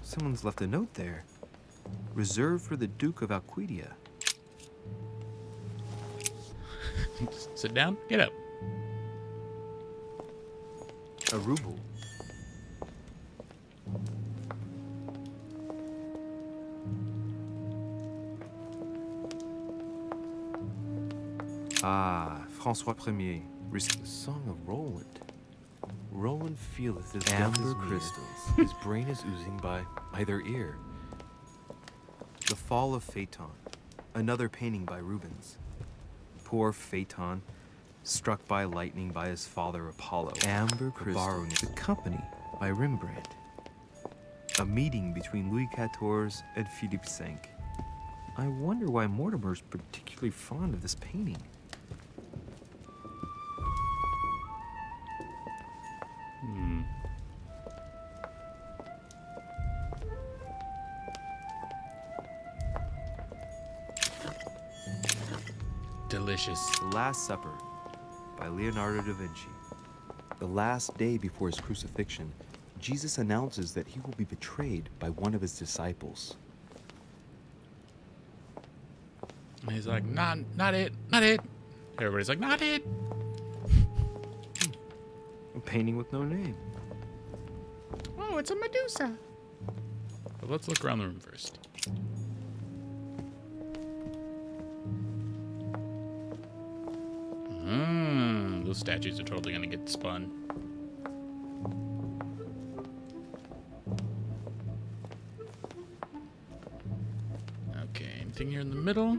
someone's left a note there. Reserved for the Duke of Alcudia. Sit down, get up. A ruble. Ah, François Ier. The Song of Roland. Roland feeleth his amber crystals. His brain is oozing by either ear. The Fall of Phaeton. Another painting by Rubens. Poor Phaeton, struck by lightning by his father Apollo. Amber crystals. The Company by Rembrandt. A meeting between Louis XIV and Philippe V. I wonder why Mortimer's particularly fond of this painting. Delicious. The Last Supper by Leonardo da Vinci. The last day before his crucifixion, Jesus announces that he will be betrayed by one of his disciples. And he's like, not it, not it. Everybody's like, not it. A painting with no name. Oh, it's a Medusa. But let's look around the room first. Those statues are totally gonna get spun. anything here in the middle?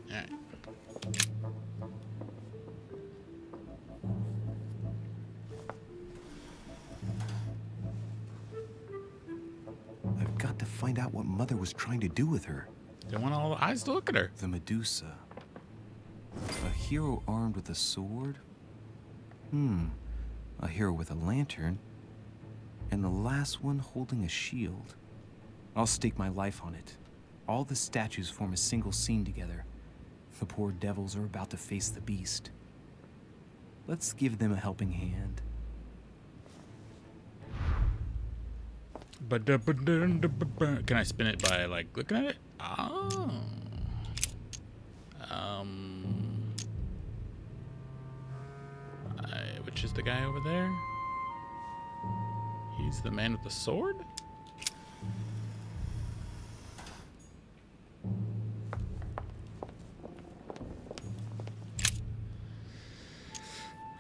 Alright. I've got to find out what Mother was trying to do with her. They want all the eyes to look at her. The Medusa. A hero armed with a sword? A hero with a lantern? And the last one holding a shield. I'll stake my life on it. All the statues form a single scene together. The poor devils are about to face the beast. Let's give them a helping hand. Can I spin it by, like, looking at it? Oh. Which is the guy over there? He's the man with the sword?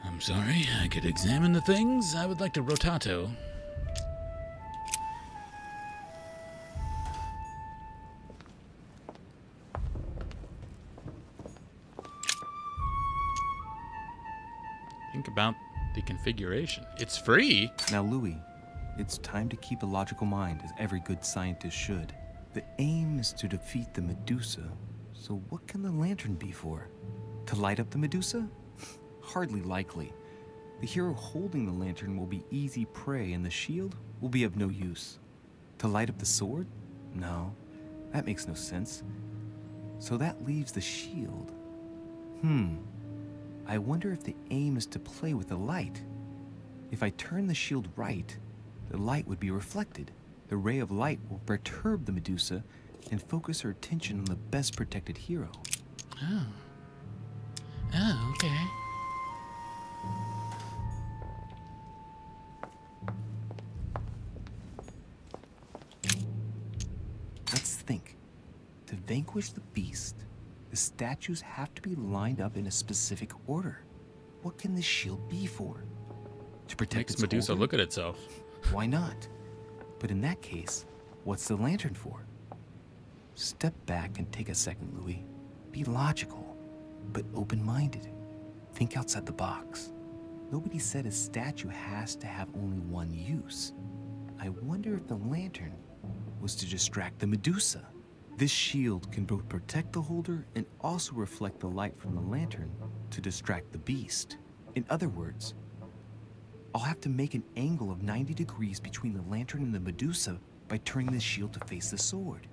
I'm sorry, I could examine the things. I would like to rotato. Think about the configuration. It's free. Now, Louis, it's time to keep a logical mind, as every good scientist should. The aim is to defeat the Medusa, so what can the lantern be for? To light up the Medusa? Hardly likely. The hero holding the lantern will be easy prey, and the shield will be of no use. To light up the sword? No, that makes no sense. So that leaves the shield. I wonder if the aim is to play with the light. If I turn the shield right, the light would be reflected. The ray of light will perturb the Medusa and focus her attention on the best protected hero. Oh. Oh, okay. Let's think. To vanquish the beast, the statues have to be lined up in a specific order. What can this shield be for? To protect Makes its Medusa holder? look at itself. Why not? But in that case, what's the lantern for? Step back and take a second, Louis. Be logical, but open-minded. Think outside the box. Nobody said a statue has to have only one use. I wonder if the lantern was to distract the Medusa. This shield can both protect the holder and also reflect the light from the lantern to distract the beast. In other words, I'll have to make an angle of 90 degrees between the lantern and the Medusa by turning the shield to face the sword.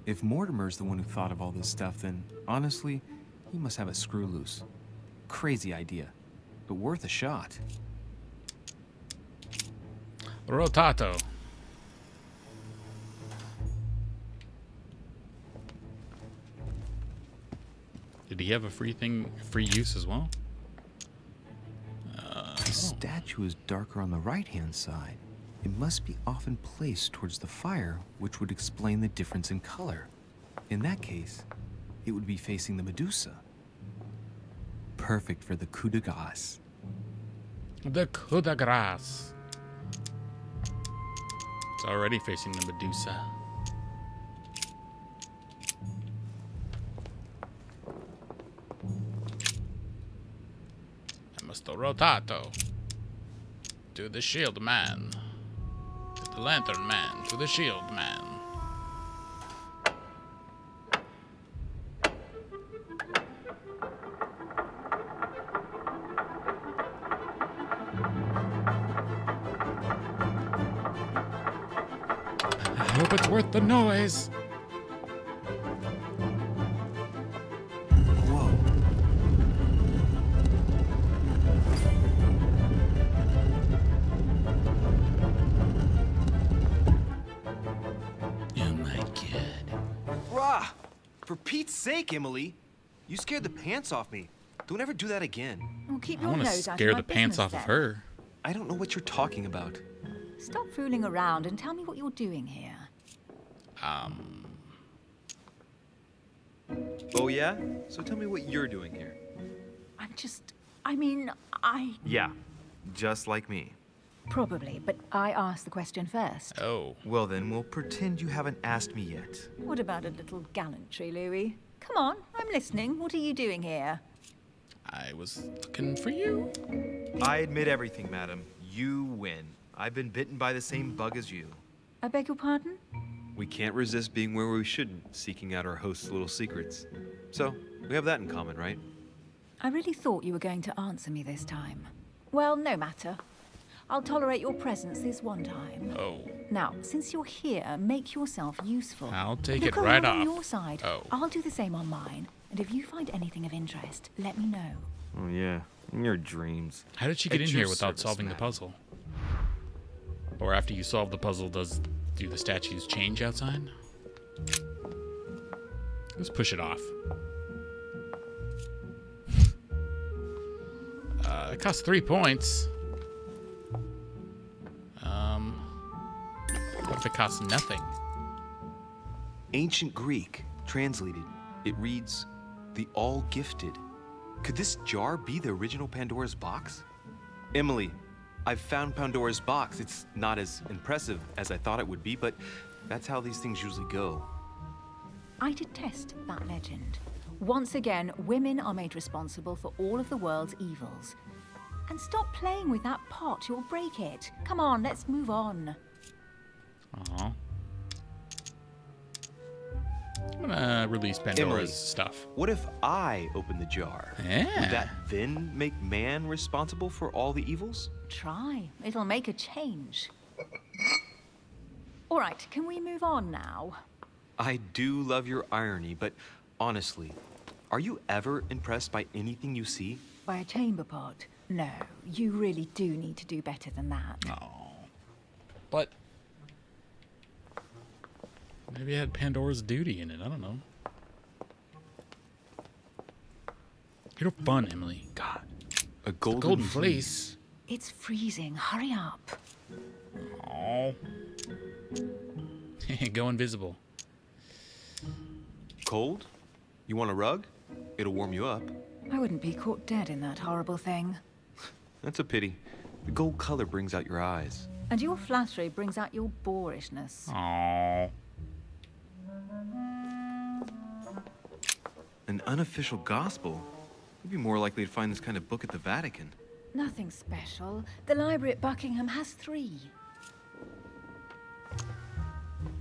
If Mortimer's the one who thought of all this stuff, then honestly, he must have a screw loose. Crazy idea, but worth a shot. Rotato. Did he have a free use as well? The statue is darker on the right-hand side. It must be often placed towards the fire, which would explain the difference in color. In that case, it would be facing the Medusa. Perfect for the coup de grace. The coup de grace. It's already facing the Medusa. Rotato to the shield man, to the lantern man, to the shield man. I hope it's worth the noise. For Pete's sake, Emily! You scared the pants off me. Don't ever do that again. Well, keep I your want to nose out of scare my the pants business, off of then. her. I don't know what you're talking about. Stop fooling around and tell me what you're doing here. Oh yeah? So tell me what you're doing here. I mean, Yeah, just like me. Probably, but I asked the question first. Oh. Well then, we'll pretend you haven't asked me yet. What about a little gallantry, Louis? Come on, I'm listening. What are you doing here? I was looking for you. I admit everything, madam. You win. I've been bitten by the same bug as you. I beg your pardon? We can't resist being where we shouldn't, seeking out our host's little secrets. So, we have that in common, right? I really thought you were going to answer me this time. Well, no matter. I'll tolerate your presence this one time. Oh. Now, since you're here, make yourself useful. I'll take Look it right around off. on your side. Oh. I'll do the same on mine. And if you find anything of interest, let me know. Oh yeah, in your dreams. How did she get in here without solving the puzzle? Or after you solve the puzzle, do the statues change outside? Let's push it off. It costs 3 points. What if it costs nothing? Ancient Greek, translated. It reads, the all-gifted. Could this jar be the original Pandora's box? Emily, I've found Pandora's box. It's not as impressive as I thought it would be, but that's how these things usually go. I detest that legend. Once again, women are made responsible for all of the world's evils. And stop playing with that pot, you'll break it. Come on, let's move on. Aw. I'm gonna release Pandora's Emily, stuff. What if I open the jar? Yeah. Would that then make man responsible for all the evils? Try. It'll make a change. All right, can we move on now? I do love your irony, but honestly, are you ever impressed by anything you see? By a chamber pot? No, you really do need to do better than that. Oh. But maybe it had Pandora's duty in it. I don't know. You're fun, Emily. God. A golden, golden fleece. It's freezing. Hurry up. Oh. Go invisible. Cold? You want a rug? It'll warm you up. I wouldn't be caught dead in that horrible thing. That's a pity. The gold color brings out your eyes. And your flattery brings out your boorishness. Aww. An unofficial gospel? You'd be more likely to find this kind of book at the Vatican. Nothing special. The library at Buckingham has 3.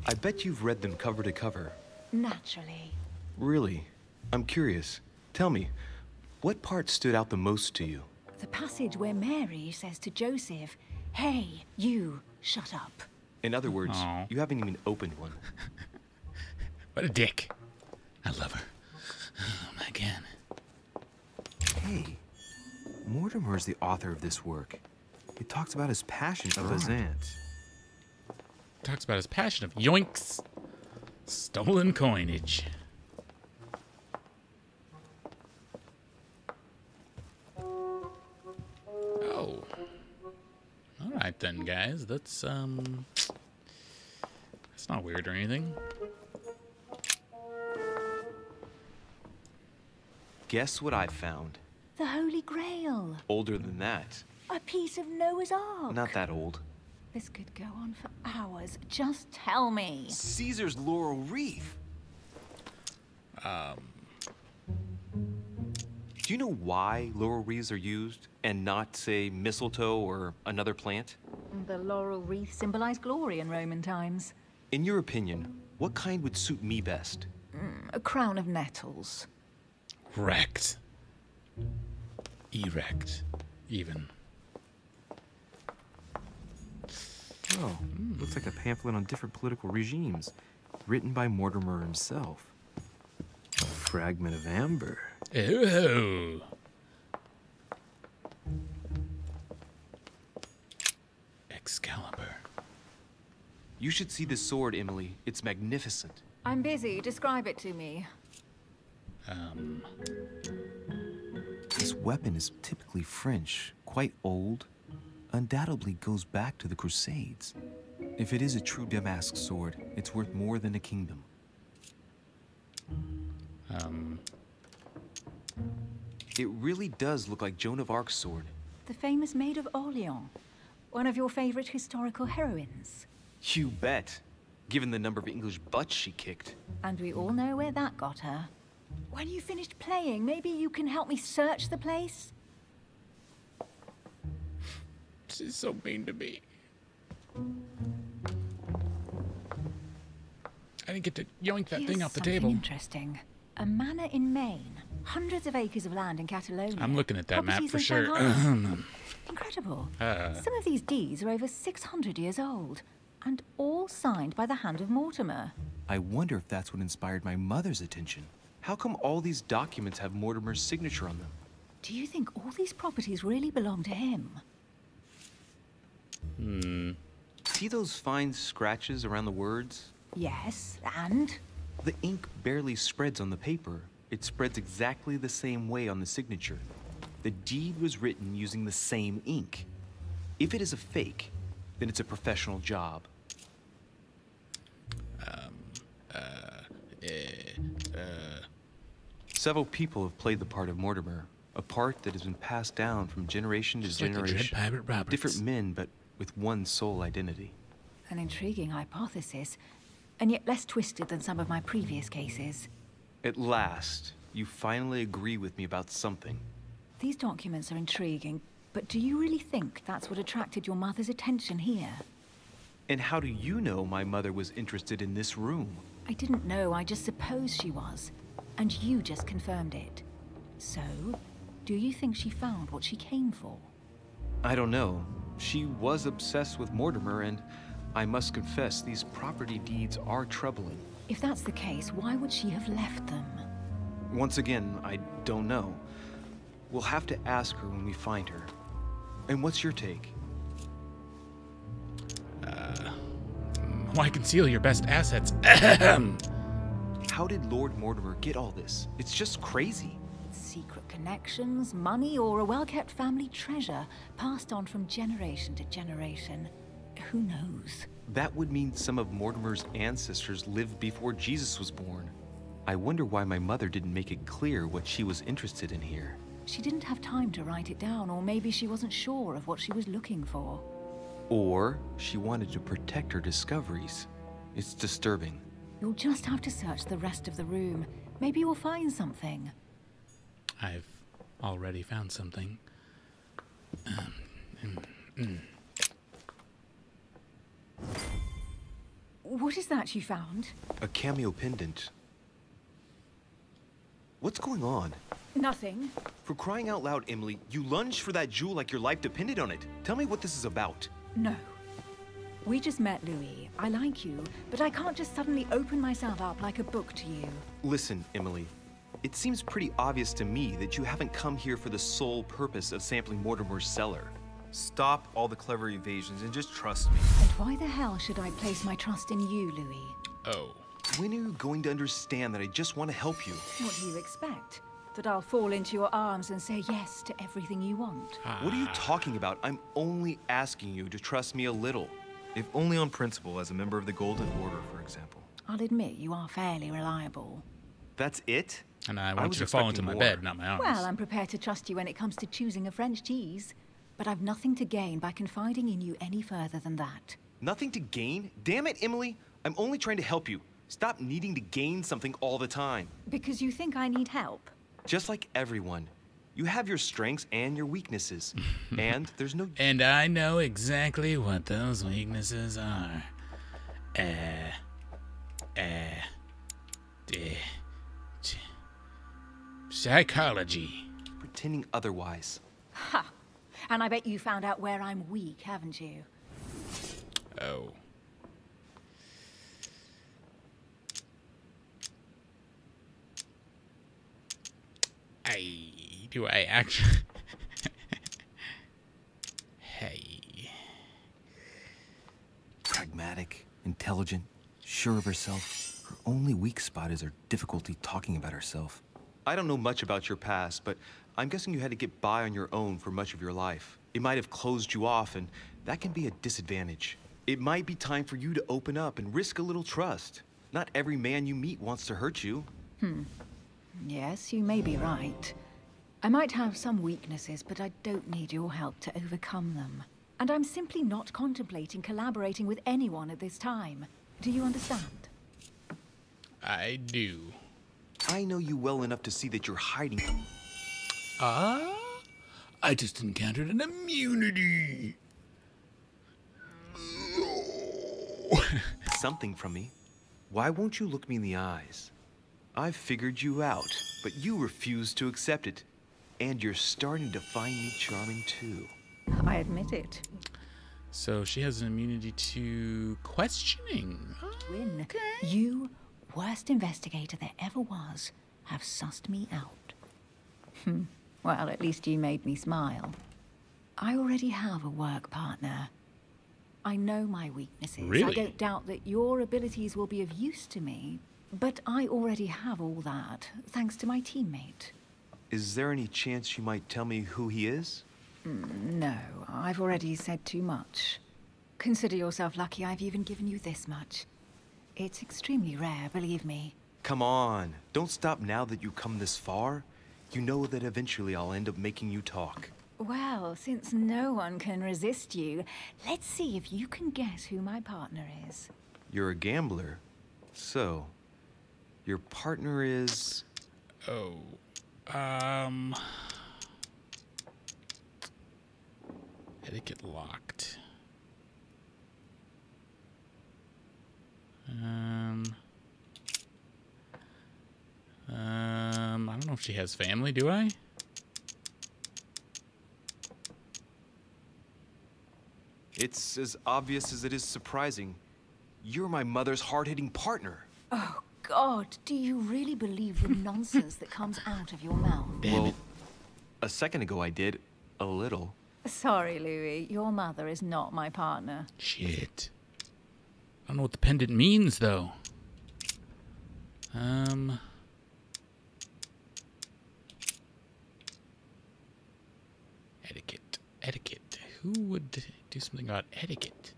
I bet you've read them cover to cover. Naturally. Really? I'm curious. Tell me, what part stood out the most to you? The passage where Mary says to Joseph, "Hey, you, shut up." In other words, you haven't even opened one. What a dick. I love her. Oh my god. Hey, Mortimer is the author of this work. It talks about his passion for Bazant. Talks about his passion of yoinks. Stolen coinage. Oh. Alright then, guys. That's not weird or anything. Guess what I found? The Holy Grail. Older than that. A piece of Noah's Ark. Not that old. This could go on for hours. Just tell me. Caesar's laurel wreath. Do you know why laurel wreaths are used and not, say, mistletoe or another plant? The laurel wreath symbolized glory in Roman times. In your opinion, what kind would suit me best? A crown of nettles. Wrecked. Erect. Even. Oh, looks like a pamphlet on different political regimes, written by Mortimer himself. A fragment of amber. Ooh. Excalibur. You should see this sword, Emily. It's magnificent. I'm busy. Describe it to me. This weapon is typically French, quite old, undoubtedly goes back to the Crusades. If it is a true Damask sword, it's worth more than a kingdom. It really does look like Joan of Arc's sword. The famous Maid of Orleans. One of your favorite historical heroines? You bet. Given the number of English butts she kicked. And we all know where that got her. When you finished playing, maybe you can help me search the place? She's so mean to me. I didn't get to yoink that thing off the table. Interesting. A manor in Maine. Hundreds of acres of land in Catalonia. I'm looking at that map for sure. Incredible. Some of these deeds are over 600 years old, and all signed by the hand of Mortimer. I wonder if that's what inspired my mother's attention. How come all these documents have Mortimer's signature on them? Do you think all these properties really belong to him? See those fine scratches around the words? Yes, and? The ink barely spreads on the paper. It spreads exactly the same way on the signature. The deed was written using the same ink. If it is a fake, then it's a professional job. Several people have played the part of Mortimer, a part that has been passed down from generation to generation. Different men, but with one sole identity. An intriguing hypothesis, and yet less twisted than some of my previous cases. At last, you finally agree with me about something. These documents are intriguing, but do you really think that's what attracted your mother's attention here? And how do you know my mother was interested in this room? I didn't know, I just supposed she was. And you just confirmed it. So, do you think she found what she came for? I don't know. She was obsessed with Mortimer, and I must confess, these property deeds are troubling. If that's the case, why would she have left them? Once again, I don't know. We'll have to ask her when we find her. And what's your take? Why conceal your best assets? How did Lord Mortimer get all this? It's just crazy. Secret connections, money, or a well-kept family treasure passed on from generation to generation. Who knows? That would mean some of Mortimer's ancestors lived before Jesus was born. I wonder why my mother didn't make it clear what she was interested in here. She didn't have time to write it down, or maybe she wasn't sure of what she was looking for. Or she wanted to protect her discoveries. It's disturbing. You'll just have to search the rest of the room. Maybe you'll find something. I've already found something. What is that you found? A cameo pendant. What's going on? Nothing. For crying out loud, Emily, you lunged for that jewel like your life depended on it. Tell me what this is about. No. We just met, Louis. I like you, but I can't just suddenly open myself up like a book to you. Listen, Emily. It seems pretty obvious to me that you haven't come here for the sole purpose of sampling Mortimer's cellar. Stop all the clever evasions and just trust me. And why the hell should I place my trust in you, Louis? Oh. When are you going to understand that I just want to help you? What do you expect? That I'll fall into your arms and say yes to everything you want? What are you talking about? I'm only asking you to trust me a little. If only on principle, as a member of the Golden Order, for example. I'll admit you are fairly reliable. That's it? And I want you to fall into my bed, not my arms. Well, I'm prepared to trust you when it comes to choosing a French cheese. But I've nothing to gain by confiding in you any further than that. Nothing to gain? Damn it, Emily. I'm only trying to help you. Stop needing to gain something all the time. Because you think I need help? Just like everyone. You have your strengths and your weaknesses. And there's no... And I know exactly what those weaknesses are. Psychology. Pretending otherwise. Ha! And I bet you found out where I'm weak, haven't you? Oh. Do I actually... Hey. Pragmatic, intelligent, sure of herself. Her only weak spot is her difficulty talking about herself. I don't know much about your past, but I'm guessing you had to get by on your own for much of your life. It might have closed you off, and that can be a disadvantage. It might be time for you to open up and risk a little trust. Not every man you meet wants to hurt you. Yes, you may be right. I might have some weaknesses, but I don't need your help to overcome them. And I'm simply not contemplating collaborating with anyone at this time. Do you understand? I do. I know you well enough to see that you're hiding. I just encountered an immunity. Something from me. Why won't you look me in the eyes? I've figured you out, but you refuse to accept it. And you're starting to find me charming too. I admit it. So she has an immunity to questioning. Win. You, worst investigator there ever was, have sussed me out. Well, at least you made me smile. I already have a work partner. I know my weaknesses. Really? I don't doubt that your abilities will be of use to me, but I already have all that, thanks to my teammate. Is there any chance you might tell me who he is? No, I've already said too much. Consider yourself lucky I've even given you this much. It's extremely rare, believe me. Come on, don't stop now that you've come this far. You know that eventually I'll end up making you talk. Well, since no one can resist you, let's see if you can guess who my partner is. You're a gambler. So, your partner is... Etiquette locked. I don't know if she has family, do I? It's as obvious as it is surprising. You're my mother's hard-hitting partner. Oh, God, do you really believe the nonsense that comes out of your mouth? Well, a second ago I did. A little. Sorry, Louis. Your mother is not my partner. Shit. I don't know what the pendant means, though. Etiquette. Etiquette. Who would do something about etiquette?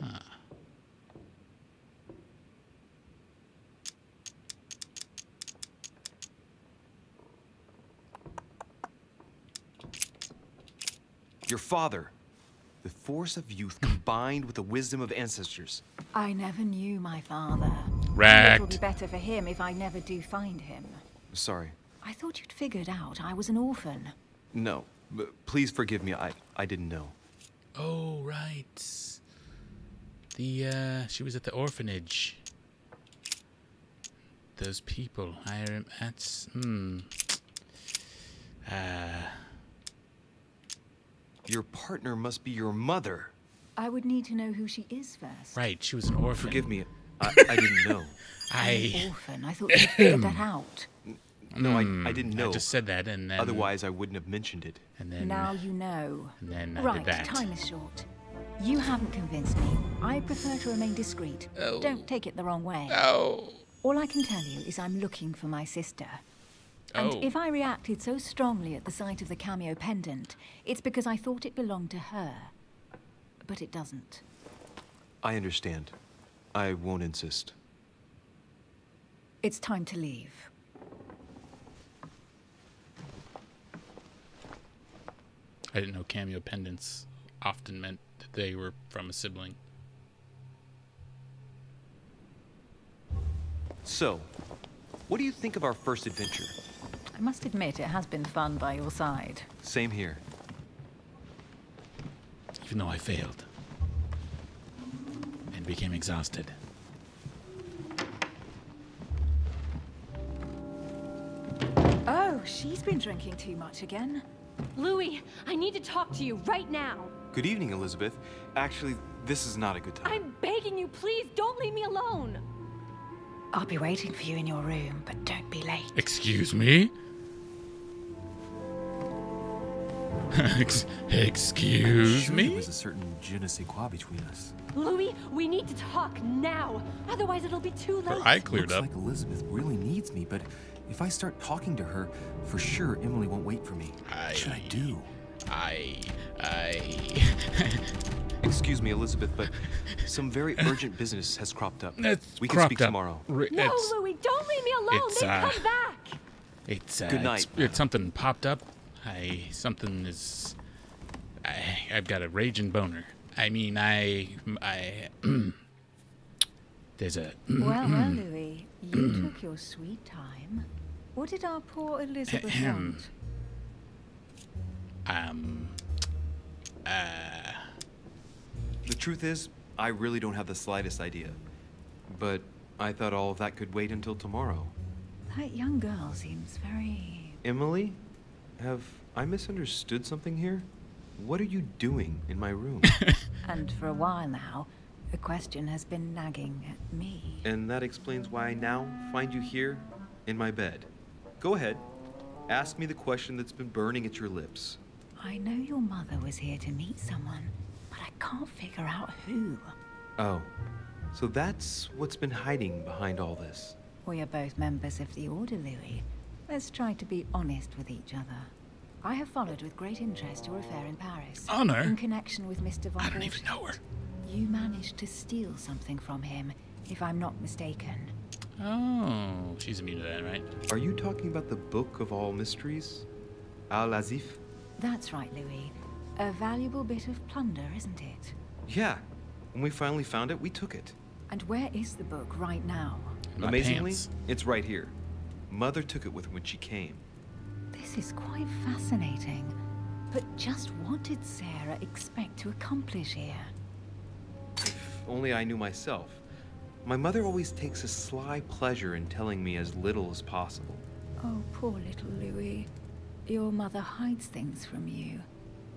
Huh. Your father. The force of youth combined with the wisdom of ancestors. I never knew my father. Right. It will be better for him if I never do find him. Sorry. I thought you'd figured out I was an orphan. No. Please forgive me. I didn't know. Oh, right. She was at the orphanage. Those people. Your partner must be your mother. I would need to know who she is first. Right, she was an orphan. Forgive me. I didn't know. An orphan? I thought you'd figured that out. No, I didn't know. I just said that, and then... Otherwise, I wouldn't have mentioned it. And then... Now you know. And then I right, did that. Time is short. You haven't convinced me. I prefer to remain discreet. Oh. Don't take it the wrong way. Oh. All I can tell you is I'm looking for my sister. And if I reacted so strongly at the sight of the cameo pendant, it's because I thought it belonged to her. But it doesn't. I understand. I won't insist. It's time to leave. I didn't know cameo pendants often meant that they were from a sibling. So, what do you think of our first adventure? I must admit, it has been fun by your side. Same here. Even though I failed. And became exhausted. Oh, she's been drinking too much again. Louis, I need to talk to you right now. Good evening, Elizabeth. Actually, this is not a good time. I'm begging you, please don't leave me alone. I'll be waiting for you in your room, but don't be late. Excuse me? Excuse me? There was a certain je ne sais quoi between us. Louis, we need to talk now. Otherwise, it'll be too late. Her eye cleared Looks up. like Elizabeth really needs me, but if I start talking to her, for sure Emily won't wait for me. What should I do? Excuse me, Elizabeth, but some very urgent business has cropped up. It's we can cropped speak up. tomorrow. No, Louis, don't leave me alone. Then come back. It's Good night. It's something popped up. I've got a raging boner. I mean, there's a. Well, Louis, you took your sweet time. What did our poor Elizabeth want? The truth is, I really don't have the slightest idea. But I thought all of that could wait until tomorrow. That young girl seems very... Emily? Have I misunderstood something here? What are you doing in my room? And for a while now, a question has been nagging at me. And that explains why I now find you here in my bed. Go ahead. Ask me the question that's been burning at your lips. I know your mother was here to meet someone, but I can't figure out who. Oh, so that's what's been hiding behind all this. We are both members of the Order, Louis. Let's try to be honest with each other. I have followed with great interest your affair in Paris. Honor? In connection with Mr. Von I don't even know her. You managed to steal something from him, if I'm not mistaken. Oh, she's immune to that, right? Are you talking about the Book of All Mysteries? Al-Azif? That's right, Louis. A valuable bit of plunder, isn't it? Yeah. When we finally found it, we took it. And where is the book right now? Amazingly, it's right here. Mother took it with her when she came. This is quite fascinating. But just what did Sarah expect to accomplish here? If only I knew myself. My mother always takes a sly pleasure in telling me as little as possible. Oh, poor little Louis. Your mother hides things from you.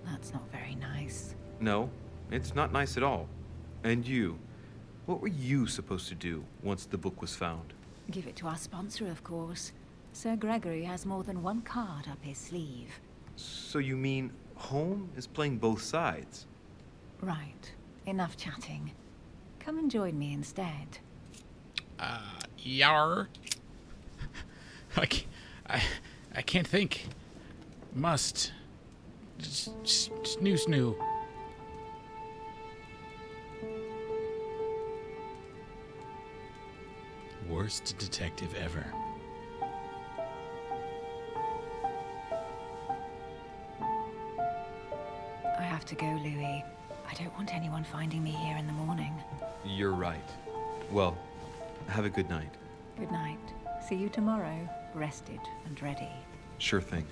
That's not very nice. No, it's not nice at all. And you? What were you supposed to do once the book was found? Give it to our sponsor, of course. Sir Gregory has more than one card up his sleeve. So you mean Home is playing both sides? Right. Enough chatting. Come and join me instead. Yar. I can't think. Must. Snoo. Worst detective ever. I have to go, Louis. I don't want anyone finding me here in the morning. You're right. Well, have a good night. Good night. See you tomorrow, rested and ready. Sure thing.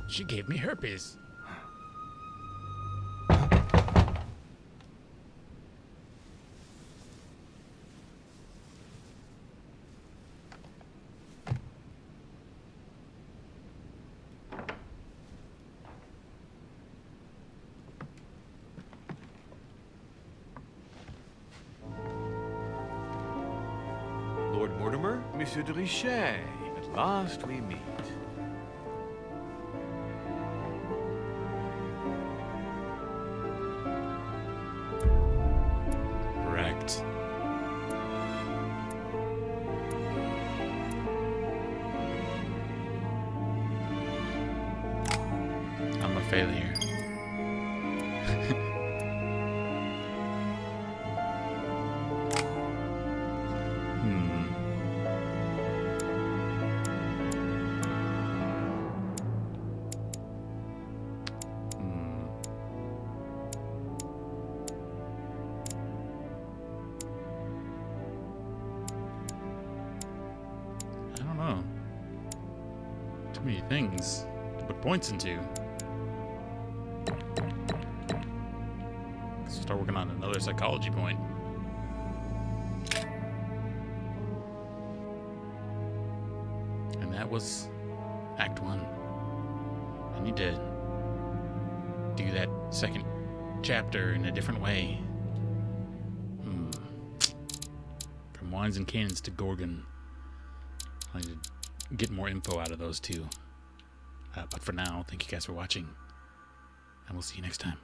She gave me herpes. Lord Mortimer? Monsieur de Richet, at last we meet. Correct. I'm a failure. Too many things to put points into. Let's start working on another psychology point. And that was Act 1. I need to do that second chapter in a different way. From Wines and Cannons to Gorgon. I need to get more info out of those two. But for now, thank you guys for watching. And we'll see you next time.